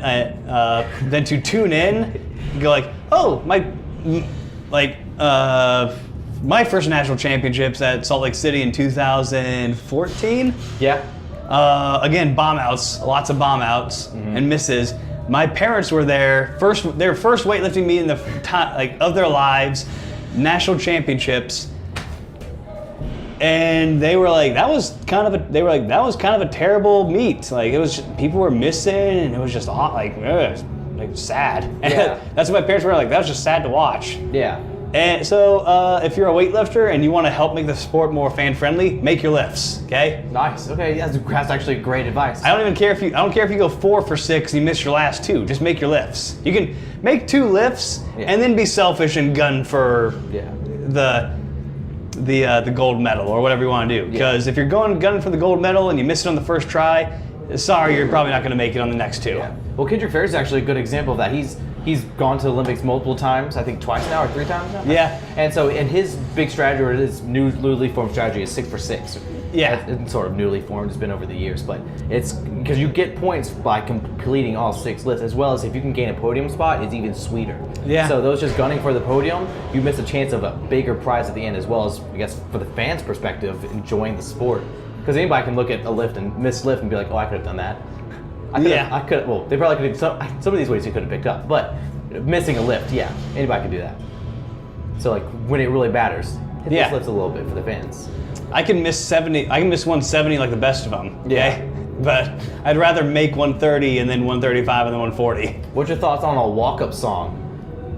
to tune in, and go my first national championships at Salt Lake City in 2014. Yeah. Again, bomb outs, lots of bomb outs and misses. My parents were there, their first weightlifting meet of their lives, national championships. And they were that was kind of a terrible meet. It was just, people were missing, and it was just sad. Yeah. That's what my parents were that was just sad to watch. Yeah. And so, if you're a weightlifter and you want to help make the sport more fan friendly, make your lifts. Okay. Nice. Okay, that's actually great advice. I don't care if you go 4 for 6 and you miss your last 2. Just make your lifts. You can make 2 lifts and then be selfish and gun for the gold medal or whatever you want to do. Because if you're gunning for the gold medal and you miss it on the first try, sorry, you're probably not going to make it on the next 2. Yeah. Well, Kendrick Fair is actually a good example of that. He's gone to the Olympics multiple times, I think twice now or 3 times now. Yeah. And so, his big strategy, or his newly formed strategy, is 6 for 6. Yeah. It's sort of newly formed. It's been over the years, but it's because you get points by completing all 6 lifts, as well as if you can gain a podium spot, it's even sweeter. Yeah. So those just gunning for the podium, you miss a chance of a bigger prize at the end, as well as, I guess, for the fans' perspective, enjoying the sport. Because anybody can look at a lift and miss lift and be like, oh, I could have done that. I could. Well, they probably could have. Some of these weights you could have picked up, but missing a lift, anybody can do that. So when it really matters, hit those lifts a little bit for the fans. I can miss 70. I can miss 170 like the best of them. Okay? Yeah. But I'd rather make 130 and then 135 and then 140. What's your thoughts on a walk-up song?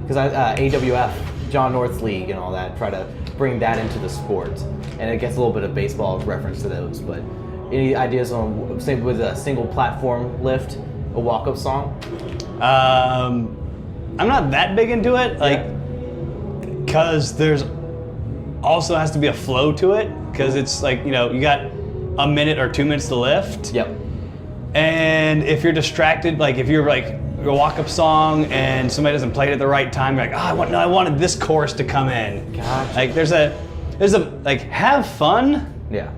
Because AWF, John North's league and all that, try to bring that into the sport, and it gets a little bit of baseball reference to those. But Any ideas on, say, with a single platform lift, a walk-up song? I'm not that big into it, like, because there's also has to be a flow to it, because it's like, you got a minute or 2 minutes to lift. Yep. And if you're distracted, like if you're like a walk-up song and somebody doesn't play it at the right time, you're like, I wanted this chorus to come in. Gotcha. Like there's a like, have fun. Yeah.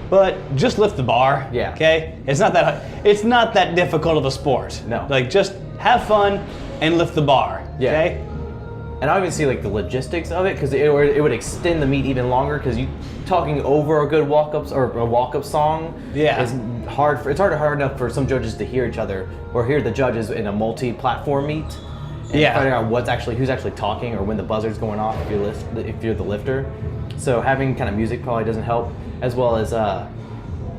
But just lift the bar. Yeah. Okay. It's not that difficult of a sport. No. Like just have fun and lift the bar. Yeah. Okay. And I don't even see like the logistics of it, because it would extend the meet even longer, because you talking over a good walk-ups or a walk-up song is hard. It's hard enough for some judges to hear each other or hear the judges in a multi-platform meet. And figuring out who's actually talking or when the buzzer's going off if you're the lifter. So having kind of music probably doesn't help, as well as I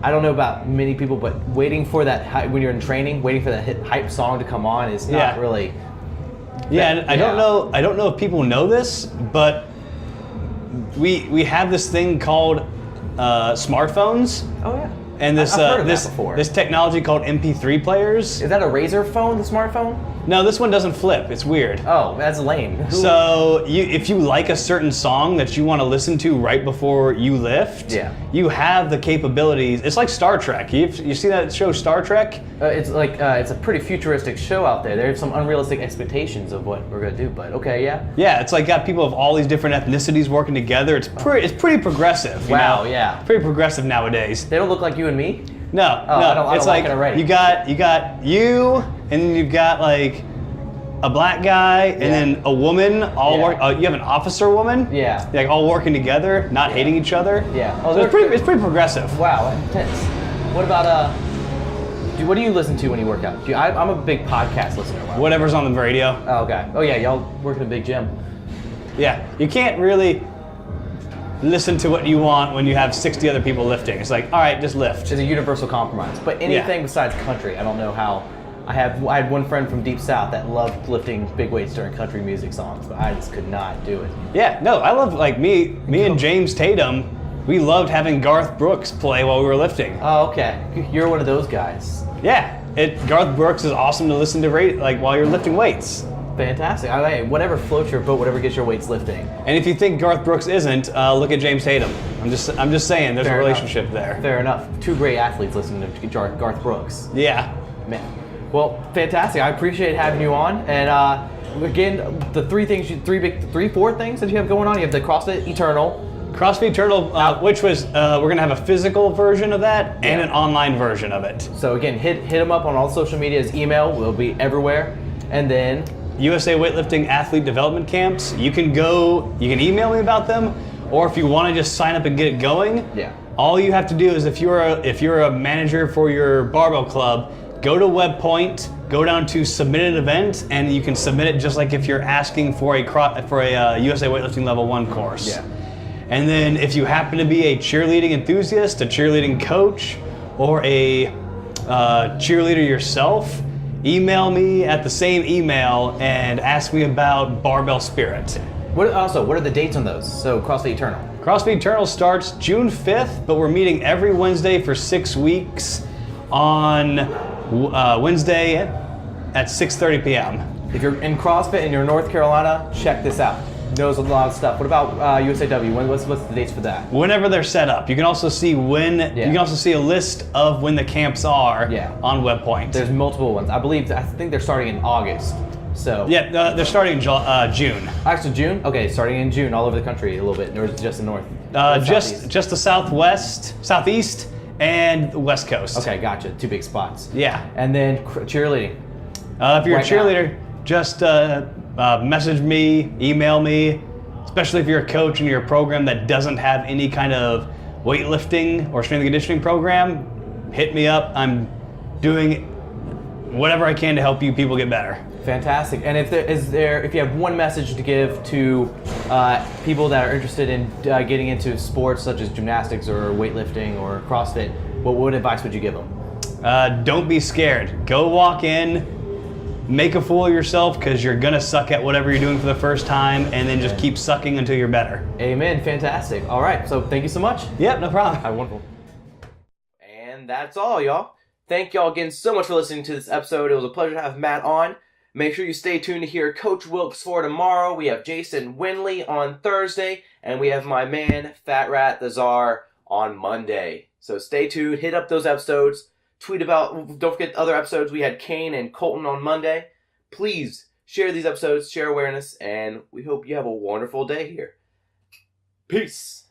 don't know about many people, but waiting for that when you're in training, waiting for that hype song to come on is not really. Yeah, and I don't know if people know this, but we have this thing called smartphones. Oh yeah. And this I've heard of that before. this technology called MP3 players. Is that a Razr phone, the smartphone? No, this one doesn't flip. It's weird. Oh, that's lame. So if you like a certain song that you want to listen to right before you lift, you have the capabilities. It's like Star Trek. You see that show Star Trek? It's like it's a pretty futuristic show out there. There's some unrealistic expectations of what we're gonna do, but okay, yeah. Yeah, it's like got people of all these different ethnicities working together. It's pretty progressive. You know? Yeah. Pretty progressive nowadays. They don't look like you and me. No, I don't it's like like it already. you got you, and then you've got like a black guy, and then a woman. You have an officer woman. Yeah. Like all working together, not hating each other. Yeah. Oh, so it's pretty progressive. Wow, intense. What about what do you listen to when you work out? I'm a big podcast listener. Wow. Whatever's on the radio. Oh, okay. Oh yeah, y'all work in a big gym. Yeah, you can't really listen to what you want when you have 60 other people lifting. It's like, all right, just lift. It's a universal compromise. But anything besides country, I don't know how. I had one friend from Deep South that loved lifting big weights during country music songs, but I just could not do it. Yeah, no, I love, like me and James Tatum, we loved having Garth Brooks play while we were lifting. Oh, okay. You're one of those guys. Yeah, Garth Brooks is awesome to listen to while you're lifting weights. Fantastic. Whatever floats your boat, whatever gets your weights lifting. And if you think Garth Brooks isn't, look at James Tatum. I'm just saying, there's a relationship there. Fair enough. Two great athletes listening to Garth Brooks. Yeah. Man. Well, fantastic. I appreciate having you on. And again, the four things that you have going on. You have the CrossFit Eternal. CrossFit Eternal, which was we're gonna have a physical version of that and an online version of it. So again, hit them up on all social media. His email will be everywhere. And then USA Weightlifting Athlete Development Camps. You can email me about them, or if you want to just sign up and get it going. Yeah. All you have to do is if you're a manager for your barbell club, go to WebPoint, go down to submit an event, and you can submit it just like if you're asking for a USA Weightlifting Level 1 course. Yeah. And then if you happen to be a cheerleading enthusiast, a cheerleading coach, or a cheerleader yourself, email me at the same email and ask me about Barbell Spirit. What are the dates on those? So CrossFit Eternal. CrossFit Eternal starts June 5th, but we're meeting every Wednesday for 6 weeks on Wednesday at 6:30 p.m. If you're in CrossFit and you're in North Carolina, check this out. Knows a lot of stuff. What about USAW? What's the dates for that? Whenever they're set up. You can also see You can also see a list of when the camps are on WebPoint. There's multiple ones. I think they're starting in August. So they're starting in June. Actually, June. Okay, starting in June, all over the country a little bit, or just the north. Just the southeast, and the west coast. Okay, gotcha. 2 big spots. Yeah. And then cheerleading. If you're a cheerleader, just message me, email me, especially if you're a coach and you're a program that doesn't have any kind of weightlifting or strength and conditioning program, hit me up. I'm doing whatever I can to help you people get better. Fantastic. And if you have one message to give to people that are interested in getting into sports such as gymnastics or weightlifting or CrossFit, what advice would you give them? Don't be scared. Go walk in, make a fool of yourself, because you're gonna suck at whatever you're doing for the first time, and then just keep sucking until you're better. Amen. Fantastic. All right. So thank you so much. Yep, no problem. Have a wonderful. And that's all, y'all. Thank y'all again so much for listening to this episode. It was a pleasure to have Matt on. Make sure you stay tuned to hear Coach Wilkes for tomorrow. We have Jason Winley on Thursday, and we have my man, Fat Rat the Czar, on Monday. So stay tuned. Hit up those episodes. Tweet about, don't forget the other episodes. We had Kane and Colton on Monday. Please share these episodes, share awareness, and we hope you have a wonderful day here. Peace.